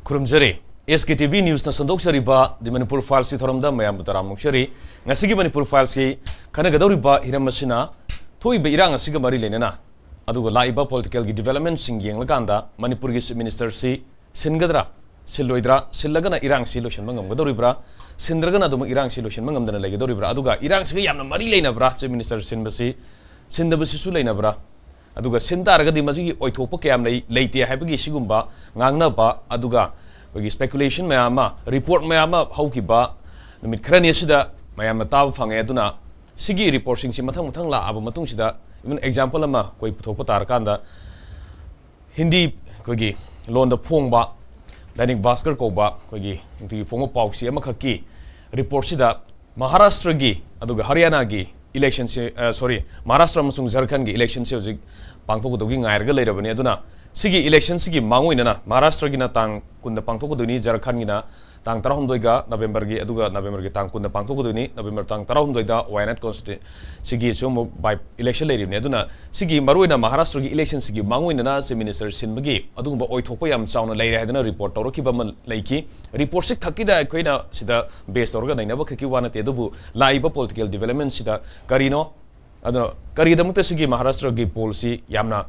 Khurumjari SKTV News na sandok shariba di Manipur files si thoramda mayam butaram shari ngasigi Manipur files ki kana gadoriba hiram masina thoi be irang asiga mari lenena aduga laiba political gi development sing yeng laganda Manipur gi minister si singadra siloidra silagana irang si lotion mangam gadoribra sindragana dum irang si lotion mangam dana lagi gadoribra aduga irang si yamna mari lena bra che minister sinbasi sindabasi su lena bra aduga sintarga di masi oithopa kyam leite haibagi sigumba ngangna ba aduga wagi speculation mayama report mayama haukiba numit kharani sida mayama tab phange aduna sigi report sing si mathang mathang la aba matung sida even example ama koi puthokpa tar kanda hindi kogi lon da phongba dainik baskar ko ba kogi ti phongo pausi ama khaki report sida Maharashtra gi aduga Haryana gi election se Maharashtra masung Jharkhand gi election se hojik pangthok dogi ngairga leirabani aduna sigi election sigi mangoina Maharashtra gi na tang kunda pangthok duni Jharkhand gi na tang 12 ga November gi aduga November gi tang kunda pangthok duni November tang 12 da Wayanad constituency sigi chomo by election leiribni aduna sigi maruina Maharashtra gi election sigi mangoina na se minister sinbagi adugumba oithokpa yam chauna leire hadana report tawro ki bam leiki report sik thaki da koina sida base tawrga naina ba khaki wana te dubu laiba political development sida karino aduna karidamukta sigi Maharashtra gi policy yamna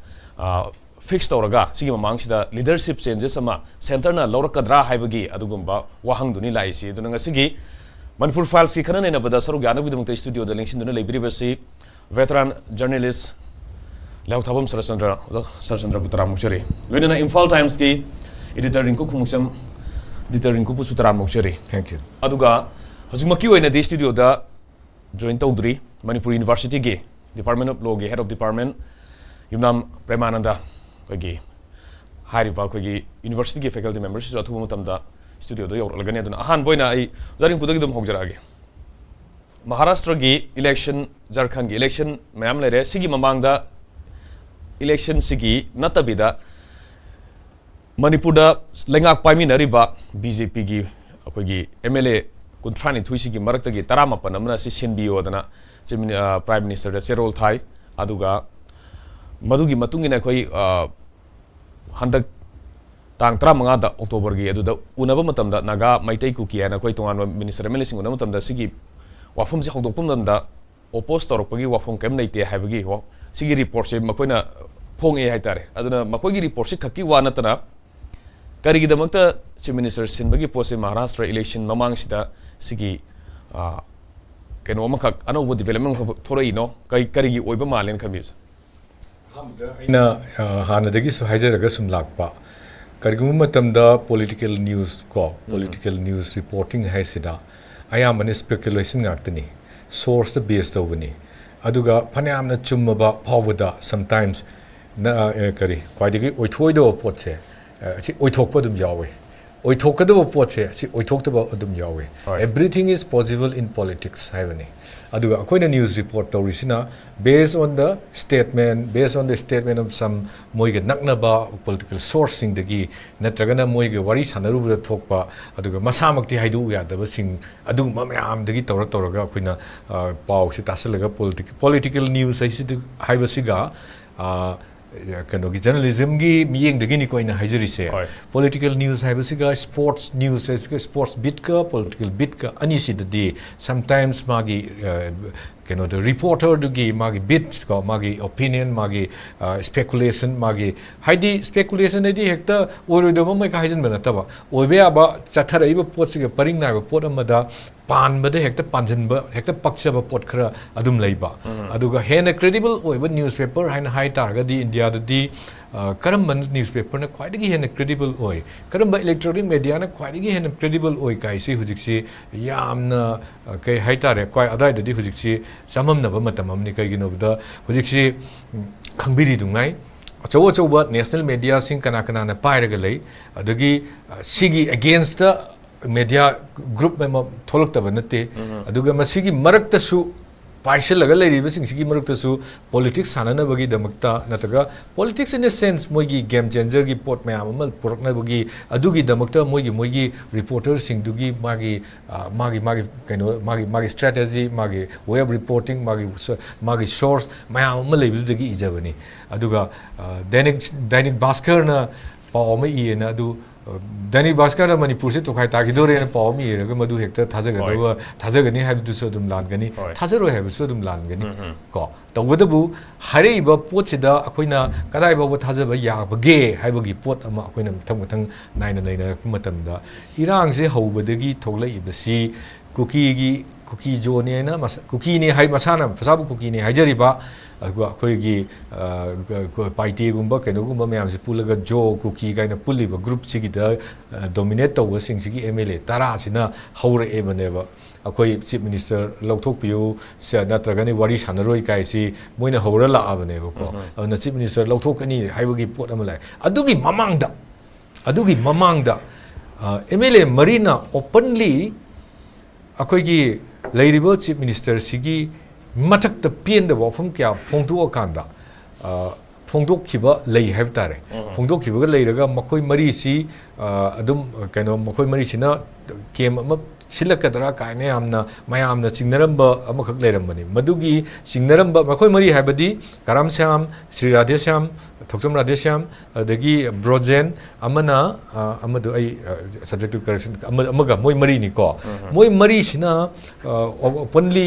fix tawraga sigi mamang sida leadership changes ama center na lawrakadra haibagi adugumba wahang duni laisi aduna ngasigi Manipur files ki khana nena bada saru gyana bidumukta studio da lengsin duna leibiribasi veteran journalist Lauthabam Sarachandra Butaramukchari loina Imphal Times ki editor RINKU KHUMUKCHAM editor RINKU Sutaramukchari thank you aduga hajumaki oina de studio da join tawdri Manipur University gi Department of Law gi head of department yumnam PREMANANDA kogi hariba kogi university gi faculty members so athubu matamda studio do yorlagani aduna ahan boina ai jarin kudagi dum hogjarage Maharashtra gi election Jharkhand gi election mayam lere sigi mamangda election sigi natabida Manipur da lengak paimina riba BJP gi kogi MLA kuntrani thuisi gi marakta gi tarama panamna si sinbio dana prime minister da serol thai aduga madugi matungina koi handak tang 35 da October gi aduda unaba matamda naga maitai ku kiana koi tongan minister MLA sing unaba matamda sigi wafum se hongdokpum danda oppose torpagi wafum kem leite haibagi ho sigi report se makoina phong e haitare aduna makoigi report se khaki wa natana karigi damakta chief minister sinbagi pose Maharashtra election mamang sida sigi keno makak anobo development thorai no karigi oiba malen khamis ina hanadagi su haijaraga sum lakpa karigum matamda political news reporting haisida ayamani speculation ngaktani source the based ovani aduga phanamna chummaba phawada sometimes na kari kwaidagi oithoido potse si oithokpa dum yawe oithokadaba potse si oithokdaba dum yawe everything is possible in politics haivani aduga akoina news report tawrisina based on the statement of some moiga naknaba political sourcing dagi natragana moiga wari sanaruba thokpa aduga masamakti haidu yadaba sing adu mayam dagi tawraga akoina paw si tasalaga political news haibasiga kanogi journalism gi miyeng dagi ni koina haijari se political news haibasiga sports news sports bit ka political bit ka ani sidadi sometimes magi the reporter dugi magi bits ko magi opinion magi speculation magi haidi speculation edi hekta oirodo mai ka haijin bana taba oibe aba chathara iba pot siga paring na pot amada pan bade hekta panjinba hekta pakchaba pot khara adum leiba aduga hena credible oiba newspaper haina hai targa di India di karamba newspaper na khwaidagi hena credible oi karamba electronic media na khwaidagi hena credible oi kai si hujiksi yamna kai hai tare kwai adai dadi hujiksi samamna ba matamam ni kai ginobda hujiksi khangbiri dungai achawa national media sing kana na pairaga lei adagi sigi against the media group member tholok nate aduga masigi marakta su paisal laga leiriba sing sigi marakta su politics sanana bagi damakta nataga politics in a sense moigi game changer gi pot mayam amal purakna bagi adugi damakta moigi reporter sing dugi magi strategy magi way of reporting magi source mayam amal leibu dagi ijabani aduga dainik baskar na paw ma i na adu Dani Baskar Manipur se tokai takidore na paw mi ra madu hekta thajagani habdu so dum lan gani thajaro have so dum lan gani ko tawadabu hare ba pot sida akoina kadai ba thajaba ya ba ge haibagi pot ama akoina thang naina matam da irang se hobadagi tholai ba si cookie jo ne na cookie ne hai masana pasabu cookie ne hajari ba akoigi paiti gumba keno gumba myam se pulaga jo cookie kaina puliba group sigi da dominate tawa sing sigi MLA tara sina haure e maneba akoi chief minister lauthok piu se natragani wari sanaroi kai si moina haura la abane ko na chief minister lauthok ani haibagi pot amalai adugi mamangda MLA marina openly akoigi leiribo chief minister sigi matak ta pien da wafum kya phongtu akanda phongdok khiba lei have tare phongdok khiba ga leiraga makoi mari si adum kaino makoi mari sina kem ama silakadra kaine amna mayamna chingnaramba amakhak leiramani madugi chingnaramba makoi mari habadi karam syam sri radhesham thokjam radhesham adagi brojen amana amadu ai subject to correction amaga moi mari ni ko moi mari sina openly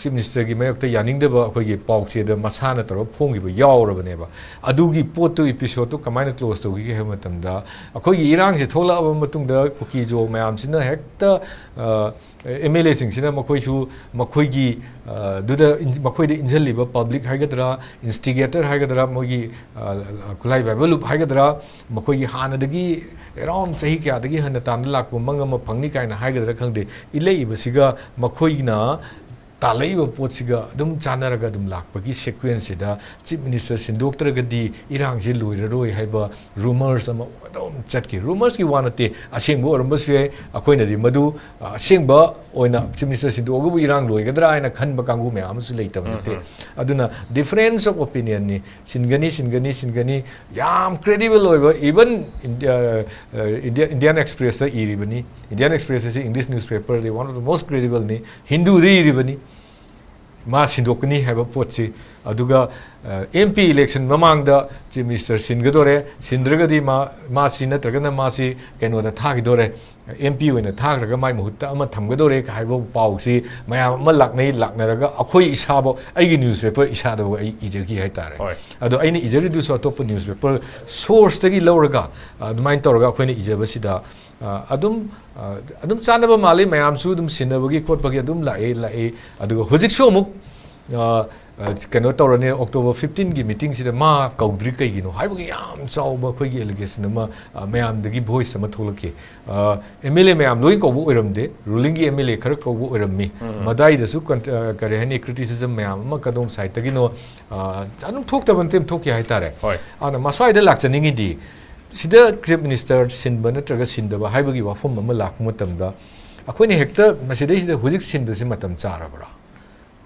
chief minister gi mayokta yaning deba akhoi gi pawche da masana taro phongi ba yawrabane ba adugi potu episode to kamaina close to gi hematam da akhoi gi irang se thola aba matung da kuki jo mayam sina hekta MLA sing sina makoi su makoi gi duda makoi de injaliba public haigadra instigator haigadra mogi kulai bible haigadra makoi gi hanadagi around sahi kya dagi hana tan lak mangama phangni kaina haigadra khangde ilei ibasiga makoi na talaiba potsiga dum chanaraga dum lakpagi sequence da chief minister sindoktragadi irang je loiraroi haiba rumors ama dum chatki rumors ki wanate asengbo orambaswe akoina di madu asengba oina chief minister sindogu irang loigadra aina khanba kangu me amsu leitabate aduna difference of opinion ni singani yam credible oiba even Indian Express da iribani Indian Express is English newspaper they one of the most credible ni Hindu ri iribani ma sindokni haba potsi aduga MP election mamangda chief minister singadore sindragadi ma sinatragana ma si keno da thagidore MP oina thagraga mai muhutta ama thamgadore ka haibo pausi maya ma laknaraga akhoi isabo aigi newspaper isada ai ijagi haitare ado aini ijari du so top newspaper source tagi lawraga admain toraga akhoi ijaba sida adum chanaba mali mayam su dum sinabagi khotbagi adum lae aduga hojik so muk kano tawrane October 15 gi meeting sida ma kaudri kai gino haibagi yam chawba khoi gi allegation ma mayam dagi voice sama tholake MLA mayam loi ko bu oiramde ruling gi MLA khar ko bu oirammi madai da su kare hani criticism mayam ma kadom side tagino anum thokta bantem thokya haitare ana maswai da lakchaningi di sida chief minister sinba natraga sindaba haibagi wafum ama lakmu matamda akhoi ni hekta masidai sida hujik sinba se matam charabra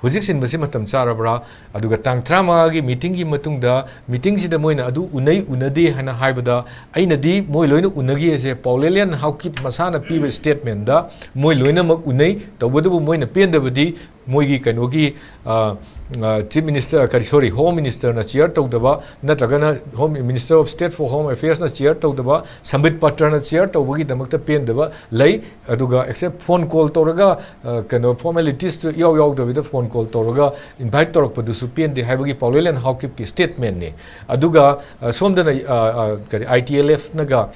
hujik sinba se matam charabra aduga tang trama gi meeting gi matungda meeting sida moina adu unade hana haibada aina di moi loina unagi ase paulelian haukip masana pibe statement da moi loina mak unai tawbadu moina pendabadi moigi kanogi chief minister home minister na chair tawdaba natragana home minister of state for home affairs na chair tawdaba sambit patra na chair tawbagi damakta pendaba lei aduga except phone call tawraga kano formalities to yaw da phone call tawraga invite tawrak padu su pende haibagi paulelian haukip ki statement ne aduga somdana ITLF naga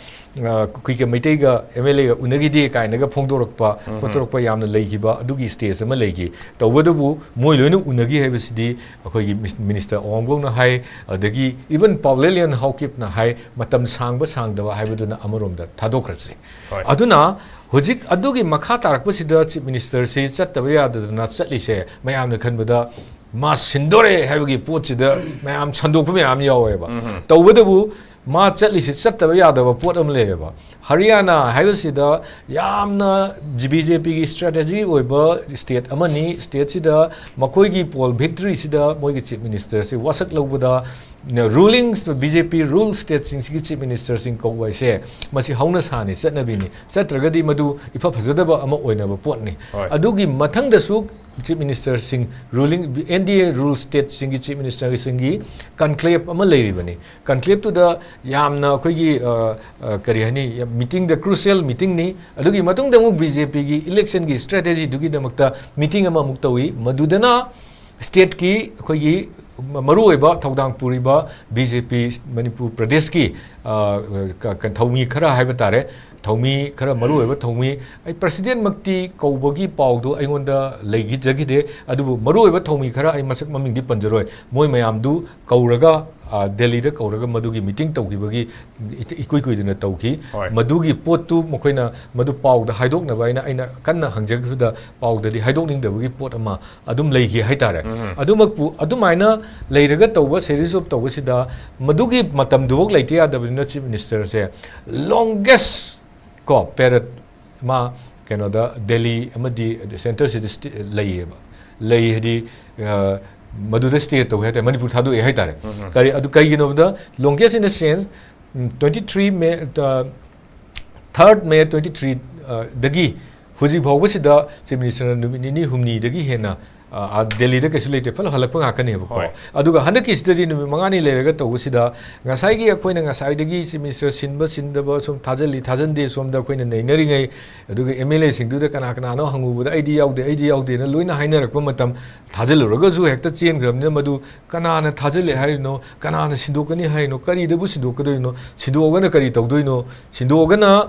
kuike maiteiga MLA ga unagi de kainaga phongdorokpa kotorokpa yamna leigiba adugi stage ama leigi tawbadu moi loina unagi haibasidi akhoi minister ongbo na hai adagi even paulelian haukip na hai matam sangdaba haibaduna amaromda thadokrasi aduna hojik adugi makha tarakpasida chief minister se chattaba yadadana chatlise mayamna khanbada ma sindore haibagi pochida mayam chandokpa mayam yaweba tawbadu ma chatlise chattaba yadaba pot am leba Haryana haibasida yamna BJP gi strategy oiba state amani state sida makoi gi poll victory sida moi gi chief minister se wasak lobada rulings BJP rule state sing gi chief minister sing ko wai se masi hauna sani chatnabini chatragadi madu ifa phajadaba ama oinaba pot ni adugi mathang da su chief minister sing ruling NDA rule state singi chief minister singi conclave ama leiribani conclave to the yamna koigi kari hani meeting the crucial meeting ni adugi matung da mu BJP gi election gi strategy dugi da makta meeting ama muktawi madudana state ki koigi maru oiba thaudang puriba BJP Manipur Pradesh ki kan thaumi khara haiba tare thaumi khara maru oiba thaumi ai president makti kaubagi pawdu aingonda leigi jagide adubu maru oiba thaumi khara ai masak maming di panjaroi moi mayam du kauraga Delhi da kauraga madugi meeting tawgibagi ikoi koi dina tawki madugi potu mokoina madu pawda haidok na baina aina kanna hangjagda pawda di haidok ning dabagi pot ama adum leigi haitare adumakpu adumaina leiraga tawba series of tawba sida madugi matam duwak leite adabina chief minister se longest ko period ma kenoda Delhi amadi center city leiba lei hadi Madura state to Manipur Thadu a haitare. Kari adu kaiginoda longest in the sense 23 May 3rd May 23 dagi Huji Bhawasida Chief Minister Numini Humni dagi hena Delhi da kasulate pal halapang hakane ba aduga handaki study nu mangani lerega to usida ngasai gi akoina ngasai dagi Chief Minister sindaba sum thajandi som da koina neinari ngai aduga MLA singdu da kana kana no hangu da ID yaude na loina hainar ko matam thajaloraga ju hekta chen gram ne madu kana na thajale haino kana na sindokani haino kari da bu sindokadino sindogana kari tawdoino sindogana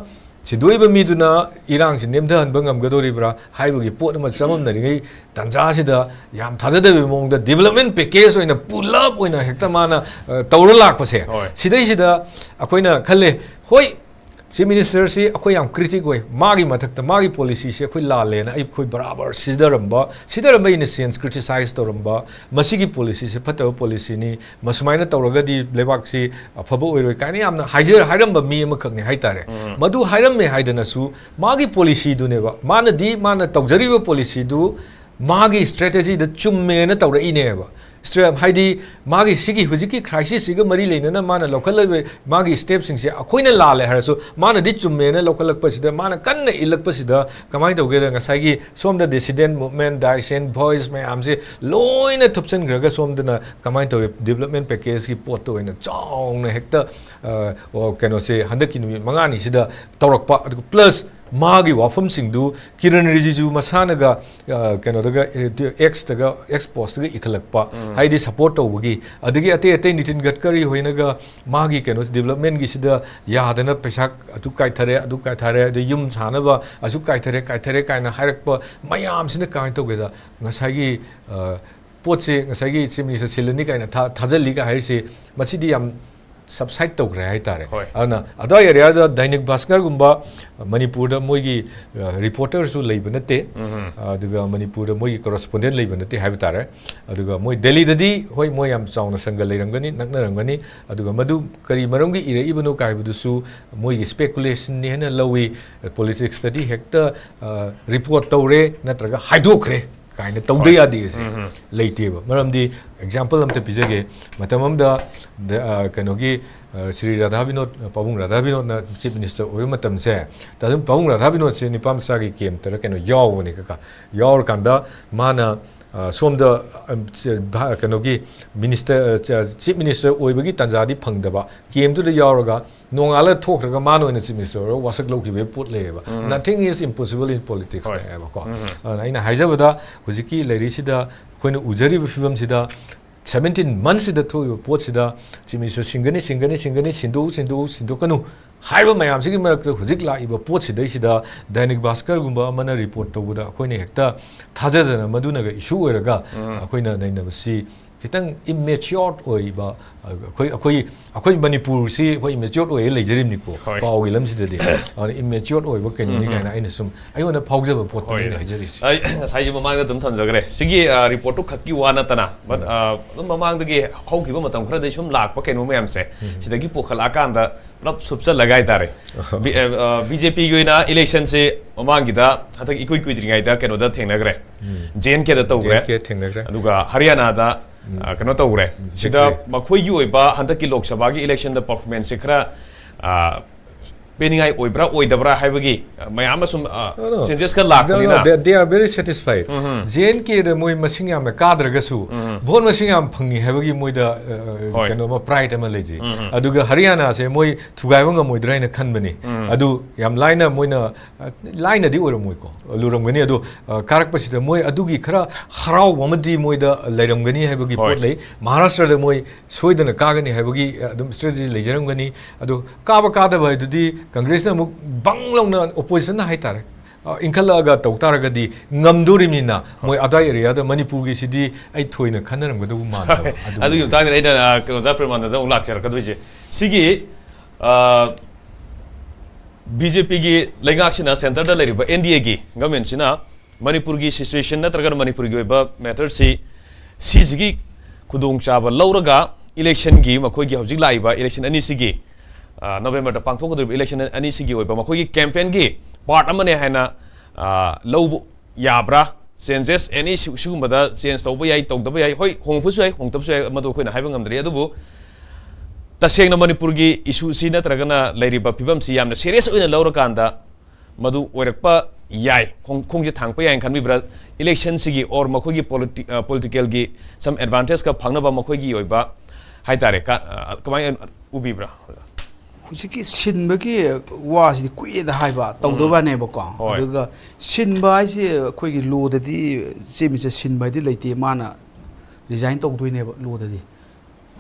Sidoi miduna irang sin nemdan bangam gadoribra haibugi pot ma samam nari tanja sida yam thajade bimong da development package oina pull up oina hekta mana tawra lak pase sidai sida akoina khalle hoi Chief Minister si akoi yam critic oi magi mathakta magi policy se akoi la lena ai khoi barabar sidaramba in a sense criticize toramba masigi policy se phatawa policy ni masumaina tawraga di lebak si afaba oiroi kaini amna hairamba mi ama khakni haitare madu hairam me haidana su magi policy du neba mana tawjariba policy du magi strategy da chumme na tawra ineba Stram Heidi Magi Sigi Hujiki crisis Siga Marilena Mana local Magi steps in Aquina Lale her so Mana Dichumena local Pasida Mana Kana Ilak Pasida Kamai together Sagi some the dissident movement Dyson boys may amse loin a Tupsen Grega some the Kamai to development package Porto in a chong hector or can I say Handakin Mangani Sida Torok plus Magi wafam singdu Kiran Rijiju Masanaga Kanodaga X taga X post ikalakpa Heidi support wagi Adigi ate nitin gatkari hoinaga Magi Kanos development gisida Yadana Pesak Adukai Tare the Yum Sanaba Azukai Tare kaina Harakpa Mayam Sina kind together Nasagi Potsi Nasagi Simis Silenica and Tazalika Harisi Masidiam subside to gray tare ana ada area da dainik bhaskar gumba Manipur da moigi reporters su leibanate aduga Manipur da moigi correspondent leibanate haibitare aduga moi Delhi dadi hoi moi am chauna sangal leirangani naknarangani aduga madu kari maromgi ire ibanu kai budusu moigi speculation ni hena lawi politics study hekta report tawre natraga haidokre kaina tawde yadi se leiteba maramdi example amte pijage matamamda kanogi Sri Radha Vinod Pabung Radha Vinod na chief minister oy matam se tadum Pabung Radha Vinod se nipam sagi kem tara kano yaw ni ka yaw kanda mana somda kanogi minister chief minister oy bagi tanjadi phangdaba kem tu da yaw Nongala talk raga mano in chief minister wasak loki be put leba nothing is impossible in politics na ko aina haijabada hujiki lerisida koina ujari fibam sida 17 months sida to pot sida chief minister singani sindu kanu haiba mayam sigi marak hujik la iba pot sida sida dainik bhaskar gumba mana report to buda koina hekta thajadana maduna ga issue oiraga koina naina basi kitang immature oiba akoi Manipur si akoi immature oi leijerim niko paw gilam sidade an immature oiba kenni kaina aina sum ayona phawjaba pot to leijeri ai sai ji mamang da dum thanjagre sigi report to khaki wana tana but mamang dagi haukiba matam khara dai sum lakpa kenu mayam se sidagi pokhal akanda plap subsa lagai tare BJP yoina election se mamang gida hatak ikoi kuidringai da kenu da thengnagre JNK da tawgre aduga Haryana da kano tawgre sida makhoi gi oiba handaki lok sabha gi election da performance khara पेनिंगाई ओइब्रा ओइदब्रा हाइबगी मयाम some changes का लाखनिना they are very satisfied jen ke the moi masing yam kadra su bhon masing yam phangi habagi moi da kano ma pride ma leji aduga haryana se moi thugai bang moi drai na khan bani adu yam laina moi na laina di oram moi ko luram gani adu karak pasi da moi adugi khara harau mamadi moi da lairam gani habagi pot lei maharashtra da moi soidana kagani habagi adum strategy leijaram gani adu kaba kada bai dudi Congress na muk banglong na opposition na haitare Imphal aga tawtaraga di ngamdurimina moi adai area da Manipur gi sidi ai thoina khanaram ga du man adu yu tang ai da kano za PREMANANDA da ulak char ka duje sigi BJP gi lengak sina center da leriba NDA gi government sina Manipur gi situation na tragar Manipur gi ba matter si sigi khudong chaba lauraga election gi makoi gi hojik laiba election ani sigi November da pangthok du election ani sigi oi ba makoi gi campaign gi part amane haina low yabra changes any sugum da change to ba yai to da ba yai hoi hong phu sai hong tab sai madu khoina haiba ngamdri adubu taseng na Manipur gi issue si na tragana lairi ba pibam si yamna serious oina lawra kanda madu oirakpa yai khong je thangpa yai khanbi bra election sigi or makoi gi political gi some advantage ka phangna ba makoi gi oi ba haitare ka kamai ubi bra Hujiki sinbagi wasi kuye da haiba tawdoba ne bako aduga sinba si koi gi lo da di chemi se sinba di leite mana resign tawdoi ne lo da di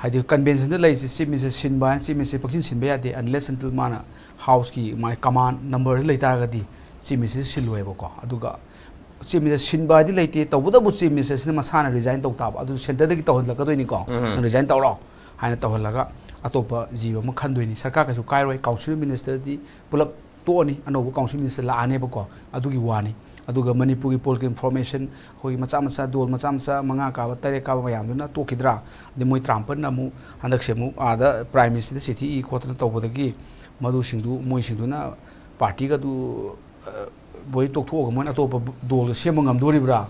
haidi convention da lai se chemi se sinba chemi se paksin sinba ya de unless until mana house ki my command number leita ga di chemi se silwe bako aduga chemi se sinba di leite tawda bu chemi se masana resign tawta adu center da gi tawhon la ka doi ni ko resign tawro haina tawhon la ga atopa jiba ma khandoi ni sarkar ka su kairoi council minister di pulap to ni anobu council minister la ane bako adugi wani aduga Manipur gi political information hoi macha macha dol macha macha manga ka tare ka mayam duna to kidra de moi trampan na mu handak se mu ada prime minister city e khotna tawbodagi madu singdu moi singdu na party ga du boi tok tho ga mon atopa dol semangam dori bra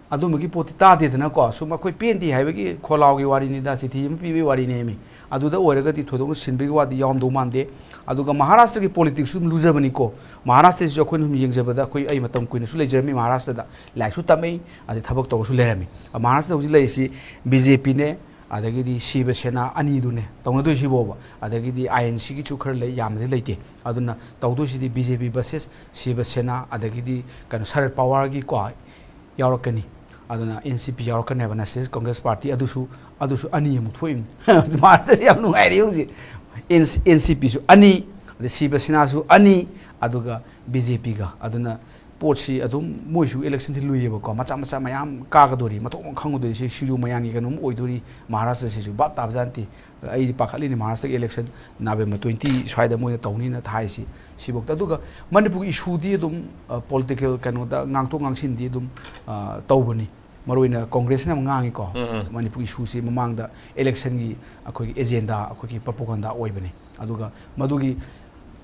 adumagi poti ta de na ko suma koi pendi haibagi kholau gi wari ni da chithi m pi wari ne mi aduda oiraga ti thodong sinbigi wadi yam do mande aduga Maharashtra gi politics sum luzabani ko Maharashtra ji khoi num yengjabada khoi ai matam kuina su lejermi Maharashtra da lai su tamai adi thabak to su lerami Maharashtra hoji lai si BJP ne adagi di Shiva Sena ani du ne tawna do si boba adagi di INC gi chu khar lai yam de leite aduna tawdo si di BJP versus Shiva Sena adagi di kan Sharad Pawar gi ko yaurakani aduna NCP yaurakane ba National Congress Party adusu ani mu thoim Maharashtra yam nu ai ri NCP su ani the Shiva Sena su ani aduga BJP ga aduna potsi adum moisu election thi luiba ko macha macha mayam ka ga dori mathong khangu dori si shiru mayani kanum oidori Maharashtra se su ba tab janti ai pakhali ni Maharashtra election November 20 swaida moi tawni na thai si sibok aduga Manipur issue di adum political kano da ngangto ngangsin di adum tawbani maroina Congress na ngangi ko Manipur issue si mamang da election gi akoi agenda akoi propaganda oibani aduga madugi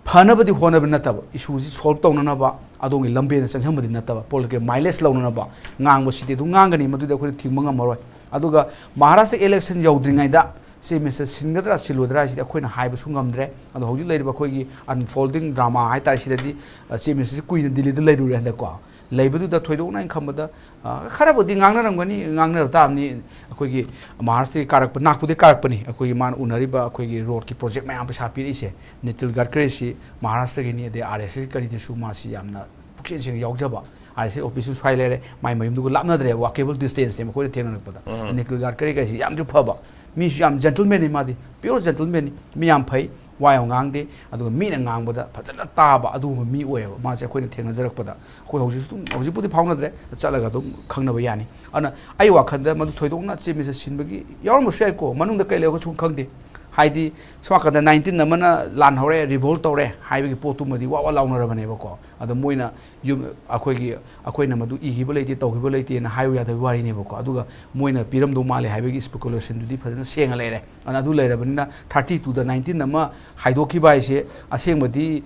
fanabadi honab nataba issue si solve tawna ba adongi lambe na chanhamadi nataba political mileage lawna ba ngang ba siti du ngangani maduda khoi thingmanga maroi aduga Maharashtra election yaudringai da se message singadra silodra si akhoi na haiba sungamdre adu hoji leiba khoi gi unfolding drama hai tar sidadi se message kuina dili da leiru renda ko leibudu da thoidok nai khambada kharabodi ngangna ramgani ngangna tamni akhoi gi Maharashtra karak nakpudi karak pani akhoi gi man unariba akhoi gi road ki project mayam pa sapi ri se Nitil Gadkari si Maharashtra gi ni de RSS kari de su ma si yamna pukchen sing yaujaba RSS office swai lere mai mayum du lapna dre walkable distance te khoi thengna pada Nitil Gadkari ka si yam ju phaba mi su yam gentleman ni madi pure gentleman mi yam phai wayong ngangde aduga mi na ngangbada phajana taba aduga mi oeba ma se khoi thengna jarakpada khoi hoji pudi phawna dre chalaga dum khangna ba yani ana ai wakhanda madu thoidokna chemi se sinbagi yaur mo sai ko manung da kai le ko chung khangde haidi swakada 19 namana lan hore revolt tore haibagi potu madi wa launa rabane ba ko adu moina yum akoi na madu igi baleiti tawgi baleiti na hayu ya da wari ne ba ko aduga moina piram do male haibagi speculation du di phajana senga lere ana adu lere banina 32 da 19 nama haidoki bai se asengmadi